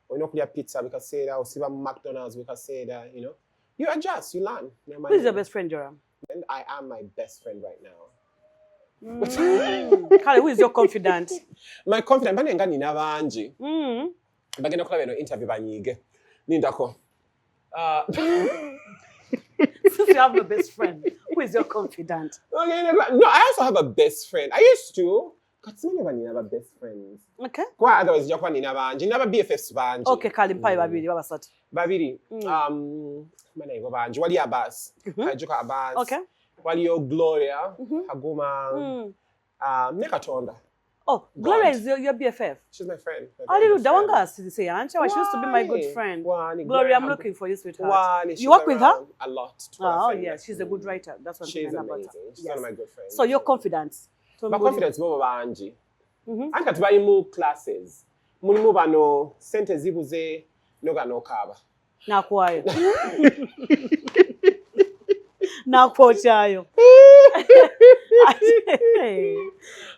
When you have pizza, we can say that. Or see McDonald's, we can say that, You adjust, you learn. Who is your best friend, Joram? And I am my best friend right now. Kale, who is your confidant? My confidant, banenga nina banji. Bagenda kulaba eno interview banyige. Nindako. Since you have a best friend, who is your confidant? No, I also have a best friend. I used to. Katsi never have a best friends. Okay. Kwa otherwise you nina banji. Never BFFs banji. Okay, kale mpai babiri babasatu. Babiri. Mana igo banji. Wali Abbas. Hajuka Abbas. Okay. Wali yo Gloria. Haguma. Nekatonda. Oh, Gloria is your BFF. She's my friend. How did you Dawanga say, she used to be my good friend. Gloria, I'm looking for you, sweetheart. You work with her? A lot. Oh, yeah, she's a good writer. That's what she's I'm amazing. about her. She's one of my good friends. So your confidence. My confidence is over Angie. I can buy more classes. Move no sente zibuze no ga no kaba. Na kwayo. Na kwayo.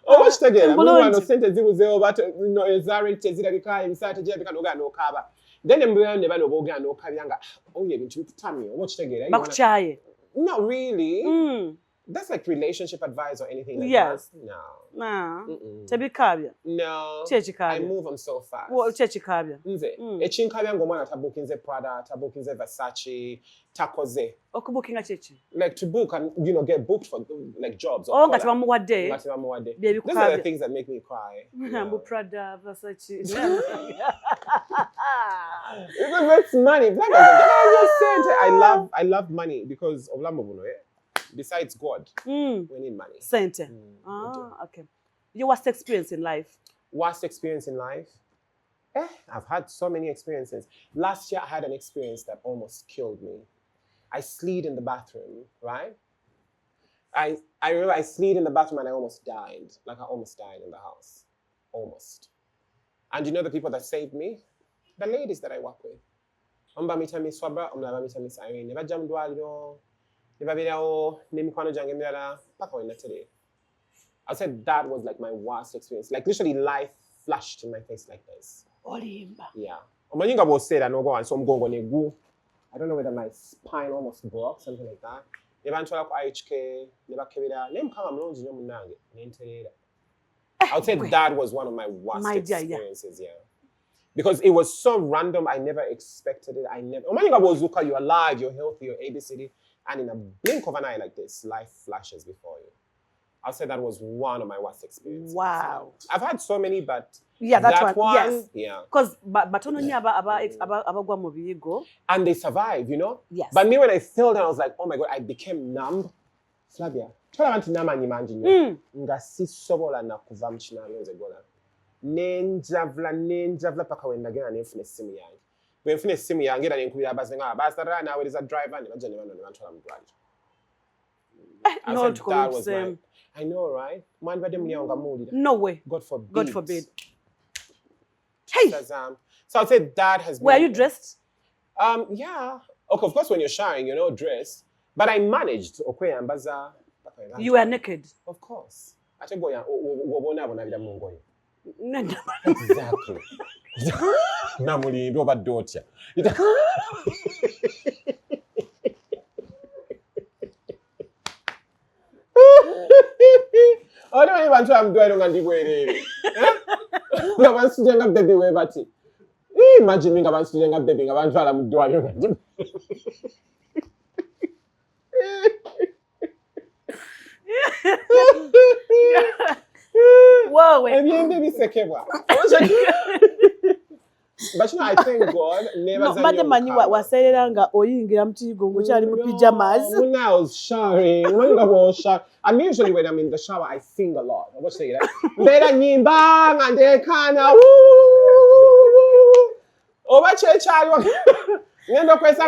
What's together? Move no sente zibuze oba no ezari tezira bika imsate je bika no ga no kaba. Then mbwe ne ba no boga no kabyanga. Oh yeah, bintu bitami. What's together? Bakuchaye. Not really. That's like relationship advice or anything like that. No. No. Tebikabya. No. I move on so fast. Well, chechikabya. Nze. Echinkabya ngomwana tabukinze Prada, tabukinze Versace, takoze. Okubukinga chechi. Like to book and get booked for like jobs. Oh, ngati bamuwadde. Those are the things that make me cry. Ambu Prada, Versace. Because that's money. I love money because of Lambo. Besides God, we need money. Sente. Okay. Your worst experience in life? Worst experience in life? I've had so many experiences. Last year, I had an experience that almost killed me. I slid in the bathroom, right? I remember I slid in the bathroom and I almost died. Like I almost died in the house. Almost. And you know the people that saved me? The ladies that I work with. I said that was like my worst experience. Like literally life flashed in my face like this. Yeah. I don't know whether my spine almost broke, something like that. I would say that was one of my worst experiences, yeah. Because it was so random, I never expected it. You're alive, you're healthy, you're ABCD. And in a blink of an eye like this, life flashes before you. I'll say that was one of my worst experiences. Wow. I've had so many, but yeah, that one. Yes. Yeah. Because go. And they survive, Yes. But me, when I fell down, I was like, oh my God, I became numb. Flavia. Nenjavla paka when again and infine simu yange. When infine simu yange and include bus now it is a driver and imagine I know, right? No way. God forbid. God forbid. Hey. So I'd say that has been. Were you dressed? Yeah. Okay, of course when you're showering, you're not dressed. But I managed. You were naked. Of course. Exactly. Namuli over daughter. I don't even try. I'm doing on the way. No one student baby way, but imagine me about student baby. I'm trying to do it. Whoa, ebyembi bisekebwa. But you know, I thank God. Never no, Madam Manu was saying that oyingira mutigo ngochali mu pajamas. When I was showering, when I was showering, and usually when I'm in the shower, I sing a lot. I watch that. Bela nyimba and they kana woo. Over church, ngendo kwesa.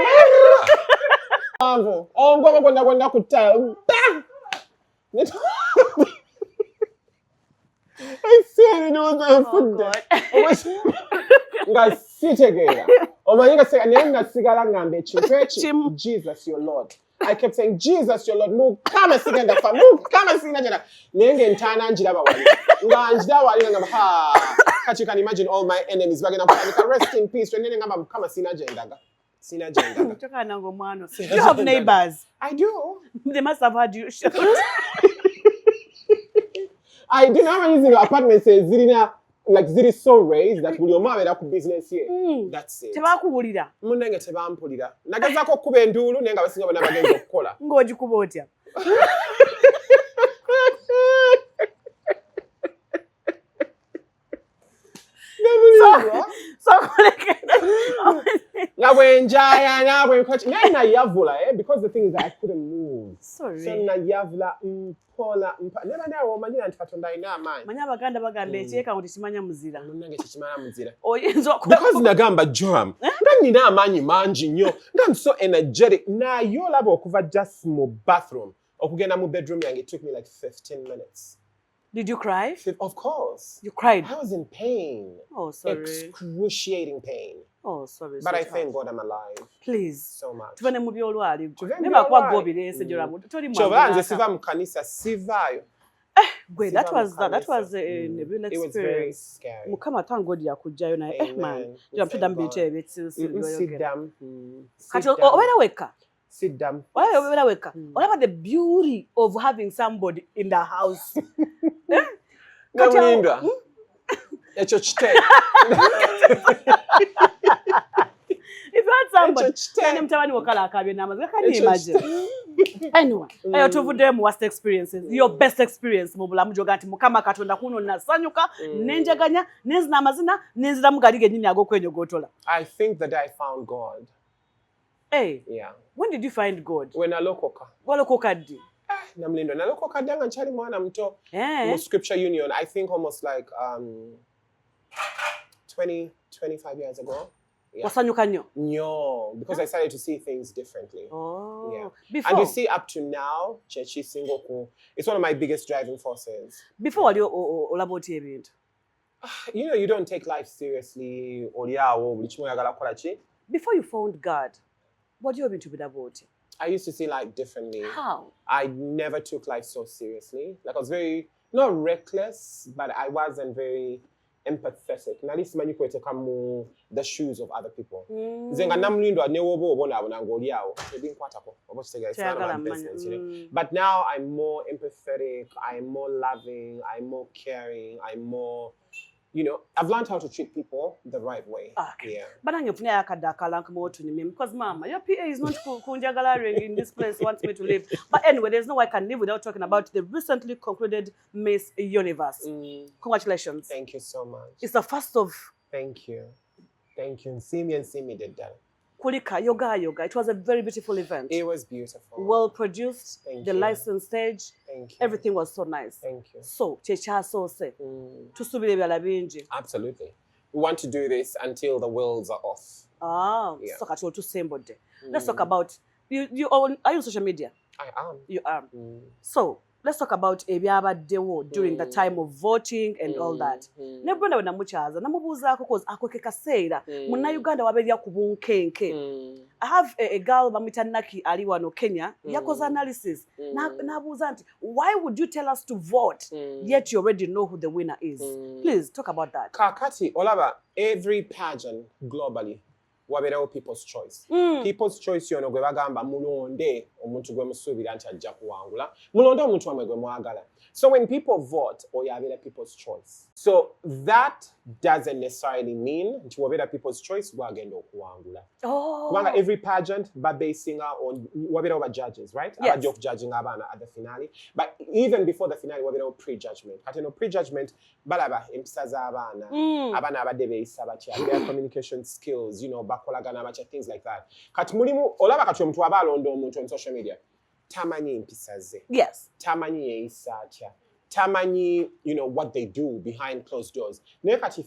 Oh, ngoba kutell. I said it was food there. Nga sitegera. Omanyi nga seka naye nasigala ngamba ekintu Jesus your Lord. I kept saying Jesus your Lord. Mukama sigenda fa. Mukama sigenda jena. Naye ngentana njiraba wali. Nga njira wali ngamba ha. Can't you can imagine all my enemies bagenda kufanika rest in peace. Nene ngamba mukama sina jendaga. Sina jendaga. Toka nango mwano. You have neighbors. I do. They must have had you shout. I do not using an apartment says Zirina like Ziri so raised that will your mom that business here. That's it. Tebakuwulira. Munenge tebampulira. Nagazako kuba endulu nenga basinga bana bagenza okukola. Ngoji kuba otya. So Nawenjaya nawe coach. Na yavula because the thing is that I couldn't move. Sorry. So na yavula mpola never know woman and Katonda ina man. Manya baganda bagambe cheka kuti chimanya muzira. Munenge chimanya muzira. Oyenzo Because nagamba Joram. Nina amanyi manji nnyo. I'm so energetic. Na yo labo okuva just mu bathroom. Okugenda mu bedroom yange it took me like 15 minutes. Did you cry? Of course. You cried? I was in pain. Oh, sorry. Excruciating pain. Oh, sorry. But I thank God I'm alive. Please. So much. Tuvane mu byolwali. Nema kwa gobire ese Joram. Toli mwa. Chovanze siva mu kanisa sivayo. Great. That was a real experience. It was very scary. Mukama thank God yakujjayo na man. Joram tudambite ebitsi. Sit down. Kati obera weka. Sit down. What about the beauty of having somebody in the house? Namlinda. Echo chite. If you had somebody, then mtawani wakala akabye namazi. Can you imagine? Anyway, ayo tuvude mu worst experiences. Your best experience mu bulamu jogati mukama katonda kuno nasanyuka nenjaganya nezina amazina nezira mugalige nyinyi agokwenyogotola. I think that I found God. Hey. Yeah. When did you find God? When I lokoka. Walokoka di. Namlindo nalokoka danga nchali mwana mto. Mu Scripture Union, I think almost like 25 years ago. Yeah. Wasanyuka nyo? No, because I started to see things differently. Oh. Yeah. Before? And you see up to now, Chechi Singoku, it's one of my biggest driving forces. Before wali olaboti ebintu? You know, you don't take life seriously. Before you found God, what do you want to be about? I used to see life differently. How? I never took life so seriously. Like I was very, not reckless, but I wasn't very empathetic. Na lisi manyi kwete kamu the shoes of other people. Zenga namlindo anewobo obona abonangoli yawo. It's none of my business, you know. But now I'm more empathetic, I'm more loving, I'm more caring, I'm more, you know, I've learned how to treat people the right way. Okay. Yeah. But I'm going to because Mama, your PA is not kunjagalaring in this place, wants me to live. But anyway, there's no way I can live without talking about the recently concluded Miss Universe. Congratulations. Thank you so much. It's the first of... Thank you. Thank you. See me did that. Kulika, yoga. It was a very beautiful event. It was beautiful. Well produced. Thank the you. licensed stage. Thank you. Everything was so nice. Thank you. So, checha so se. Tusubire byala bingi. Absolutely. We want to do this until the wheels are off. So kati otusembodde. Let's talk about are you on social media? I am. You are. So let's talk about ebyabaddewo during the time of voting and all that. Ne Brenda wena muchaza namubuzaako cause akoke kaseera munna Uganda wabeerya ku bunkenke. I have a girl bamwita Naki ali wano Kenya yakoze analysis nabuuza nti why would you tell us to vote yet you already know who the winner is? Please talk about that. Kakati olaba every pageant globally wabeerawo people's choice. People's choice yono gwe bagamba mulonde omuntu gwe musuubira nti ajja kuwangula mulonde omuntu wamwe gwe mwagala. So when people vote oyo abeera people's choice. So that doesn't necessarily mean nti wobeera people's choice gwagenda okuwangula. Oh. Kubanga every pageant basing on wabeerawo ba judges, right? Yes. Abajja okujudging abaana at the finale. But even before the finale wabeerawo pre-judgment. Kati no pre-judgment balaba empisa z'abaana. Abaana abadde beeyisa batya, their communication skills, bakolagana batya, things like that. Kati mulimu olaba kati omuntu aba alonda omuntu on social media. Tamanyi empisa ze. Yes. Tamanyi yeeyisa atya. Tamanyi, what they do behind closed doors. That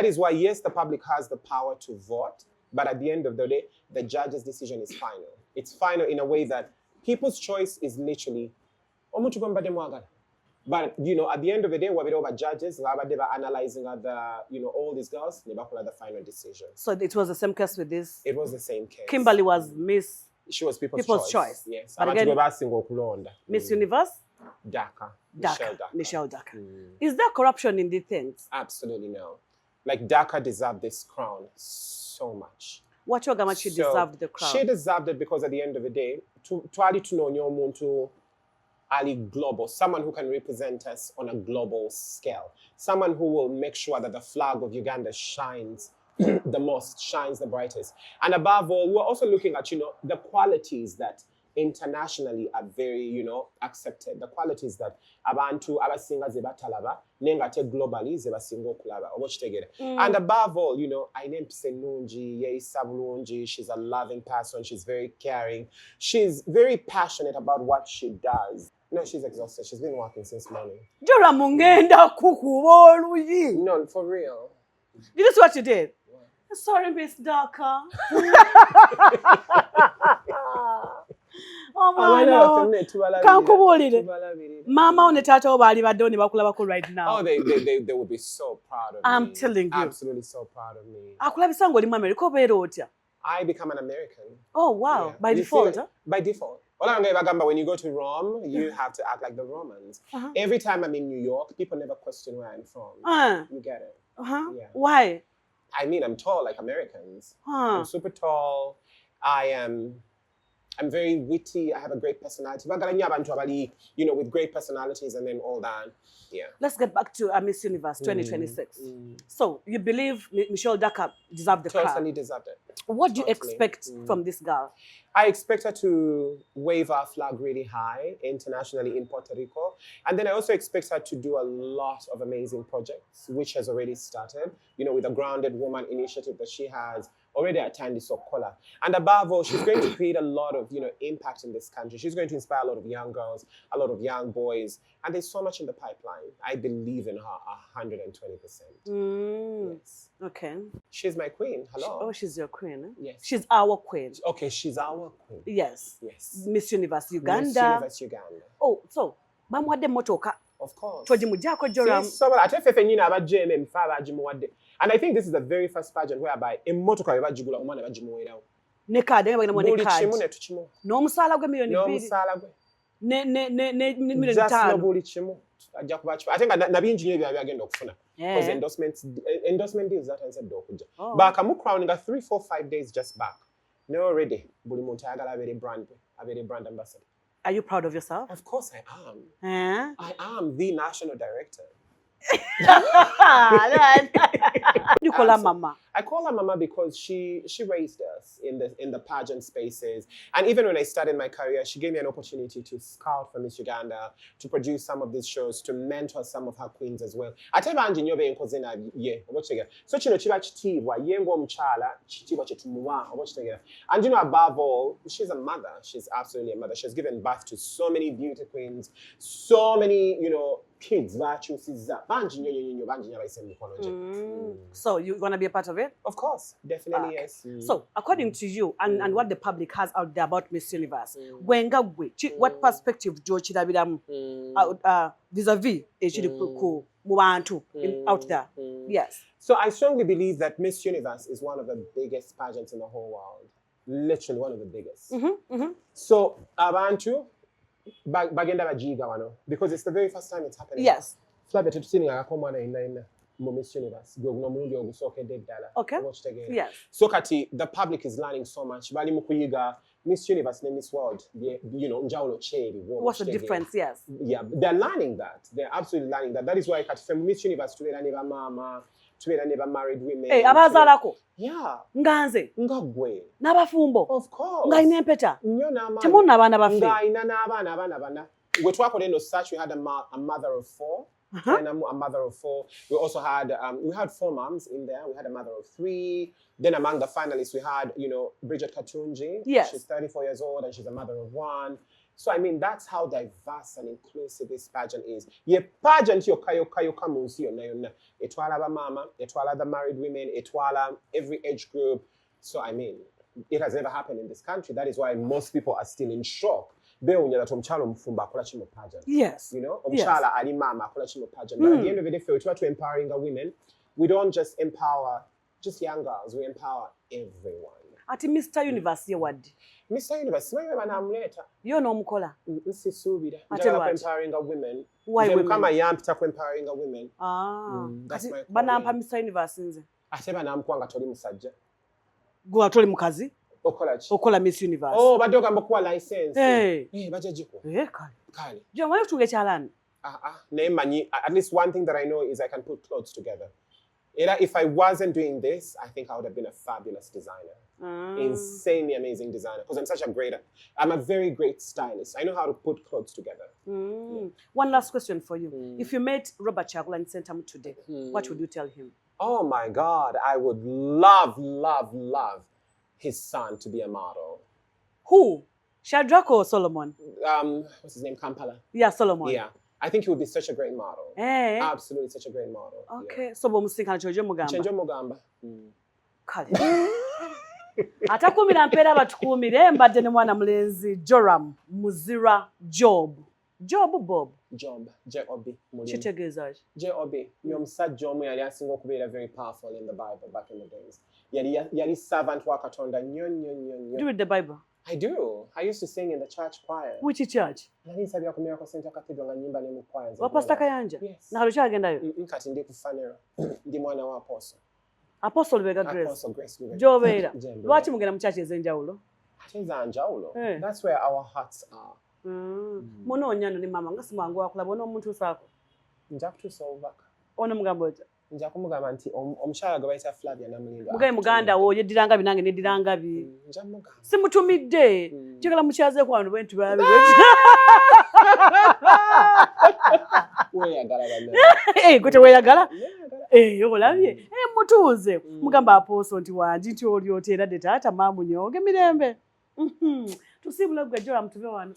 is why, yes, the public has the power to vote, but at the end of the day, the judge's decision is final. It's final in a way that people's choice is literally, but, at the end of the day, what judges, analyzing all these girls, they the final decision. So it was the same case with this? It was the same case. Kimberly was Miss... She was people's choice. Yes. But again, Miss Universe? Daka. Michelle Daka. Is there corruption in these things? Absolutely no. Like Daka deserved this crown so much. What you she deserved the crown? She deserved it because at the end of the day, to know muntu ali global, someone who can represent us on a global scale, someone who will make sure that the flag of Uganda shines the most, shines the brightest. And above all, we're also looking at, the qualities that internationally are very, accepted. The qualities that abantu abasinga zebatalaba nengate globally zebasinga okulaba. And above all, I named Senunji, Sabulunji. She's a loving person. She's very caring. She's very passionate about what she does. No, she's exhausted. She's been working since morning. Joram Muzira. No, for real. You know what you did? Sorry, Miss Daka. Oh my God. Mama on the tattoo bali badoni bakulabako right now. Oh, they would be so proud of me. I'm telling you. Absolutely so proud of me. Akulabisango li America obero otya. I become an American. Oh wow, yeah. By default, huh? By default. When you go to Rome, you have to act like the Romans. Every time I'm in New York, people never question where I'm from. You get it. Yeah. Why? I mean, I'm tall like Americans. I'm super tall. I'm very witty. I have a great personality. With great personalities and then all that. Yeah. Let's get back to Miss Universe 2026. So, you believe Michelle Daka deserved the crown? Totally deserved it. What do you expect from this girl? I expect her to wave our flag really high internationally in Puerto Rico. And then I also expect her to do a lot of amazing projects, which has already started, with a Grounded Woman initiative that she has already attained this Sokola. And above all, she's going to create a lot of, impact in this country. She's going to inspire a lot of young girls, a lot of young boys. And there's so much in the pipeline. I believe in her 120%. Yes. Okay. She's my queen. Hello. Oh, she's your queen. Eh? Yes. She's our queen. Okay, she's our queen. Yes. Yes. Miss Universe Uganda. Miss Universe Uganda. Oh, so, bamwadde motoka. Of course. Joram. And I think this is the very first pageant whereby emotoka yabajigula omwana bajimuwerawo. Ne card bagenda mu ne card. card. Buli kimu ne tukimu. N'omusaala gwe million 2. N'omusaala gwe. Ne million 5. Just no buli kimu. Ajja kubachipa. Ate nga nabingi nyo byagenda okufuna. Because endorsement deals that and said okujja. Baka mu crown nga 3, 4, 5 days just back. No already. Buli muntu ayagala abere brand ambassador. Are you proud of yourself? Of course I am. I Eh? am the national director. You call her mama? I call her mama because she raised us in the pageant spaces. And even when I started my career, she gave me an opportunity to scout for Miss Uganda, to produce some of these shows, to mentor some of her queens as well. So chino chiba chitibwa yengo mchala chitibwa chetumuwa. And above all, she's a mother. She's absolutely a mother. She's given birth to so many beauty queens, so many, kids. So you're gonna be a part of it? Of course, definitely yes. So according to you and what the public has out there about Miss Universe, what perspective do you vis-a-vis out there? Yes. So I strongly believe that Miss Universe is one of the biggest pageants in the whole world. Literally one of the biggest. So abantu bagenda bajiga wano because it's the very first time it's happening. Yes. Miss Universe. Okay. Yes. So kati the public is learning so much. Bali mukuyiga Miss Universe and Miss World, njawulo cheri. What's the difference? Yes. Yeah, they're learning that. They're absolutely learning that. That is why from Miss Universe to neba mama, to neba married women. Hey, abazalako. Yeah. Nganze. Ngagwe. N'abafumbo. Of course. Ngayina empeta. Nnyo n'amaanyi. Temuna abaana baffe. Ngayina n'abaana bana. We twakola eno search. We had a mother of 4. And a mother of 4. We also had 4 moms in there. We had a mother of 3. Then among the finalists, we had, Bridget Katunji. Yes. She's 34 years old and she's a mother of 1. So, I mean, that's how diverse and inclusive this pageant is. Ye pageant yo kayo kamusi yonna. Etwala ba mama, etwala the married women, etwala every age group. So, I mean, it has never happened in this country. That is why most people are still in shock. Yes. Omchala ali mama akola kino pageant. But at the end of the day, if we try to empowering the women, we don't just empower just young girls, we empower everyone. Ati Mr. Universe ye waddi. Mr. Universe, mwe banamuleta. Yo n'omukola. Nsisuubira. Ate lwaki? Empowering the women. Why women? Kama yampita ku empowering the women. That's my banampa Mr. Universe nze. Ate banamkwanga toli musajja. Gwe atoli mukazi. Okola Miss Universe. Oh, badde ogamba kuwa license. Bajajiko. Kale. Jo, why tuge kyalani? Naye manyi, at least one thing that I know is I can put clothes together. If I wasn't doing this, I think I would have been a fabulous designer. Insanely amazing designer. Because I'm a very great stylist. I know how to put clothes together. Yeah. One last question for you. If you met Robert Chagulanyi Ssentamu today, what would you tell him? Oh my God, I would love his son to be a model. Who? Shadrach or Solomon? What's his name? Kampala. Yeah, Solomon. Yeah. I think he would be such a great model. Hey. Absolutely such a great model. Okay. Yeah. So bomusinkana Chenjo Mugamba. Chenjo Mugamba. Kale. Atakumira mpera batukumire mbadde ne mwana mulenzi Joram Muzira Job. Bob. J-O-B. Kitegeeza ki? J-O-B. Omusajja omu yali asinga okubeera very powerful in the Bible back in the days. Yali servant wa Katonda nnyo. Do you read the Bible? I do. I used to sing in the church choir. Which church? Yali nsabira ku Miracle Center Cathedral nga nyimba ne mu choir. Wa Pastor Kayanja? Yes. Na kyagendayo? Kati ndi ku funeral. Ndi mwana wa Apostle. Apostle Lubega Grace. Apostle Grace Lubega. Jobeera. Lwaki mugenda mu church ez'enjawulo? Ate za njawulo. That's where our hearts are. Munoonya no ne mama nga simangu wakulaba on'omuntu saako. Nja kutuusa obubaka. Ono mugamba otya? Nja kumugamba nti omukyala gwe bayita Flavia Namulinga. Mugaye muganda wo yeddiranga bi nange neddiranga bi. Nja mugamba. Simutumidde. Njagala mukyaze kwano bwentu babe. Weeyagala banne. Gwe teweeyagala? Olabye. Mutuuze. Mugamba Apostle nti wangi nti oli oteeradde taata maamunyooge mirembe. Tusiibula gwe Joram tuve wano.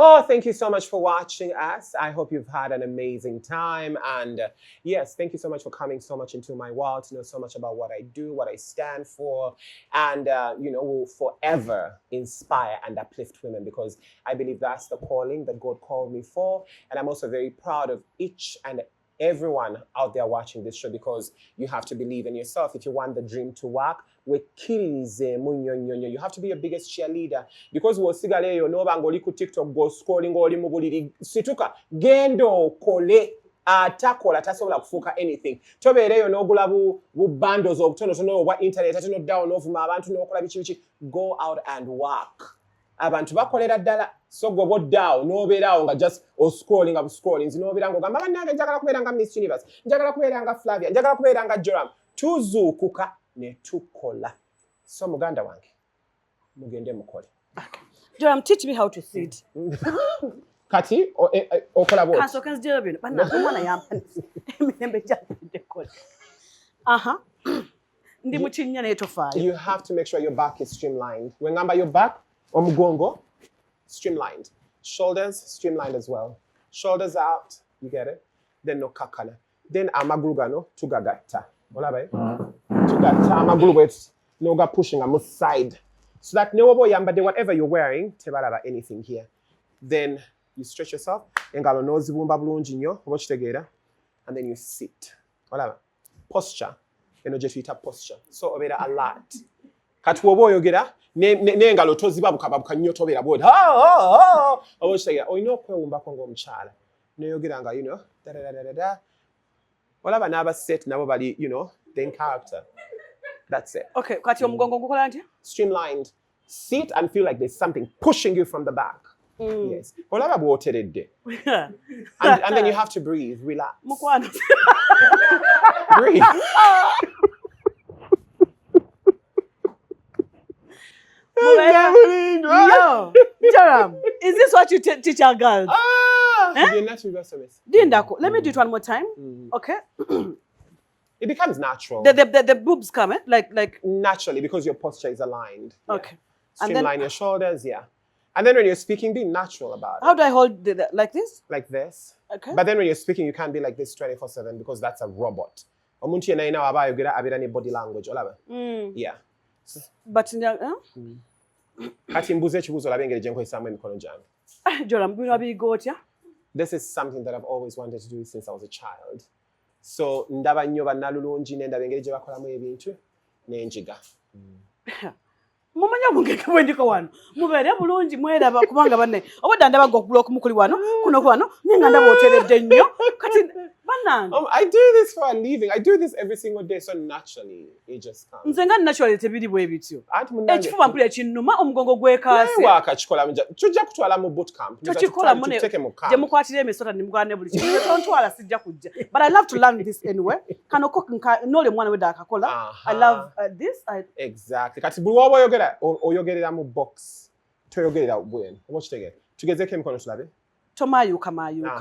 Oh, thank you so much for watching us. I hope you've had an amazing time. And yes, thank you so much for coming so much into my world to know so much about what I do, what I stand for. And, we'll forever inspire and uplift women because I believe that's the calling that God called me for. And I'm also very proud of each and everyone out there watching this show because you have to believe in yourself. If you want the dream to work, you have to be your biggest cheerleader because wosigaleyo nobanga oli ku TikTok go scrolling oli mu buliri situka gendo kole atakola tasobola kufuuka anything tobeereyo n'ogula bu bundles obutonotono obwa internet ate n'oddawo n'ovuma abantu n'okola biki go out and work. Abantu bakolera ddala so gwe boddawo n'obeerawo nga just scrolling nzi n'obeera ng'ogamba bannange njagala kubeera nga Miss Universe njagala kubeera nga Flavia njagala kubeera nga Joram tuzuukuka ne tukola so muganda wange mugende mukole. Joram, teach me how to sit. Kati okola bwoti kansooka nzijjayo bino bannange omwana yampanisa emirembe gyapidde kola ndi mu kinnya naye tofaayo. You have to make sure your back is streamlined. We ngamba your back omugongo streamlined, shoulders streamlined as well, shoulders out, you get it, then no kakana, then amagulu gano tugagatta olaba tugatta amagulu bwettu noga pushing on side so that no oba oyambadde whatever you're wearing tebalaba anything here. Then you stretch yourself engalo n'ozibumba bulungi nnyo oba okitegeera and then you sit olaba posture eno gye tuyita posture so obeera alert kati woba oyogera n'engalo tozibabukababuka nnyo tobeera bwoti oba okitegeera olina okwewumbako ng'omukyala n'oyogera nga da olaba n'abaset nabo bali the in character. That's it. Okay, kati omugongo gukola ntya? Streamlined. sit and feel like there's something pushing you from the back. Yes. And then you have to breathe, relax. Breathe. Yo, Joram, is this what you teach our girls? Let me do it one more time. Okay. It becomes natural. The boobs come, like naturally, because your posture is aligned. Okay. Streamline your shoulders, And then when you're speaking, be natural about it. How do I hold like this? Like this. Okay. But then when you're speaking, you can't be like this 24/7 because that's a robot. Omuntu yena ina waba yogera abira ne body language olaba. Yeah. But Kati mbuze ekibuuzo olabe engeri gye nkozesaamu emikono gyange. Joram, bino bigo otya? This is something that I've always wanted to do since I was a child. So ndaba nnyo bannalulungi ne ndaba engeri gye bakolamu ebintu n'enjiga. Mumanya mungeke bwendiko wano. Mubeere bulungi mweraba kubanga banne. Obadde ndaba gokublock mukuli wano, kuno kwano, nenga ndaba oteredde nnyo. Kati banange. I do this for a living. I do this every single day, so naturally it just comes. Nze nga naturally tebiri bwe bityo. Anti munange. Ekifuba mpulira kinnuma omugongo gwekaase. Naye wakakikola tujja kutwala mu boot camp. Tukikola mune gye mukwatira emisota ne mugane buli kintu. Tontwala sijja kujja. But I love to learn this anyway. Kano ko nole mwana wedda akakola. I love this. Exactly. Kati buli waba oyogerera mu box. Toyogerera bwenu. Oba kitegere. Tugezeko emikono tulabe. Tomayuka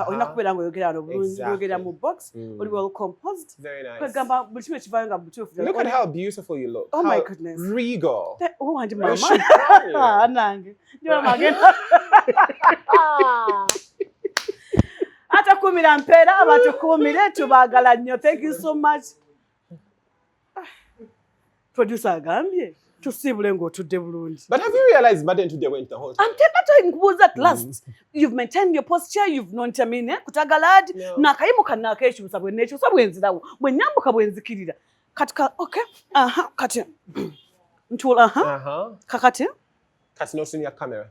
olina kubeera ng'oyogera bulungi oyogera mu box oli well composed. Very nice. Kwegamba buli kimu ekivayo nga butuufu. Look at how beautiful you look. Oh my goodness. Regal. Wandi mama. Nange. Ndio magenda. Atakumira mpera abatukumire tubaagala nnyo. Thank you so much. Producer agambye. But have you realized Madden today went the whole time? I'm telling you at last. You've maintained your posture, you've known Tamine, Kutagalad, Nakaimuka Nakeshu, Sabwenature, Sabwenzida, when Yamuka Wenzikida. Katka, okay, Katia. Kakati? That's not in your camera.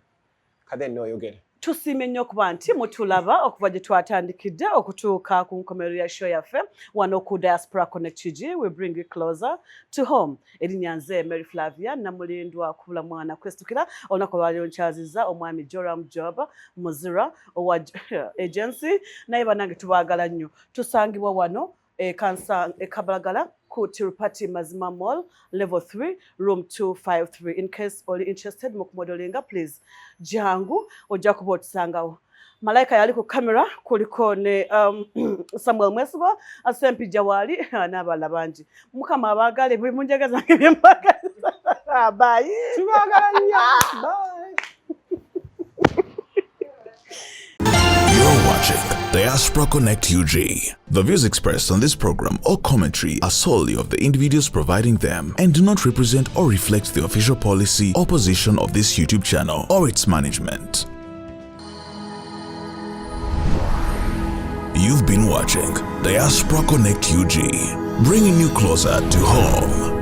Kaden no you get. Tusimenye okuba nti mutulaba okuva gye twatandikidde okutuuka ku nkomerero ya show yaffe wano ku Diaspora Connect UG. We bring you closer to home. Erinnya nze Mary Flavia namulindwa kubula mwana kwestukira olunaku lwali nkyaziza omwami Joram Muzira owa agency naye banange tubaagala nnyo. Tusangibwa wano Kabalagala ku Tirupati Mazima Mall, level 3, room 253. In case only interested mu kumodelinga, please jangu ojja kuba otusangawo. Malaika yali ku camera kuliko ne Samuel Mwesigo asempija wali n'abala bangi. Mukama abaagale buli munjega zange byembagala. Bye. Tubagala nnyo. Bye. You're watching Diaspora Connect UG. The views expressed on this program or commentary are solely of the individuals providing them and do not represent or reflect the official policy or position of this YouTube channel or its management. You've been watching Diaspora Connect UG, bringing you closer to home.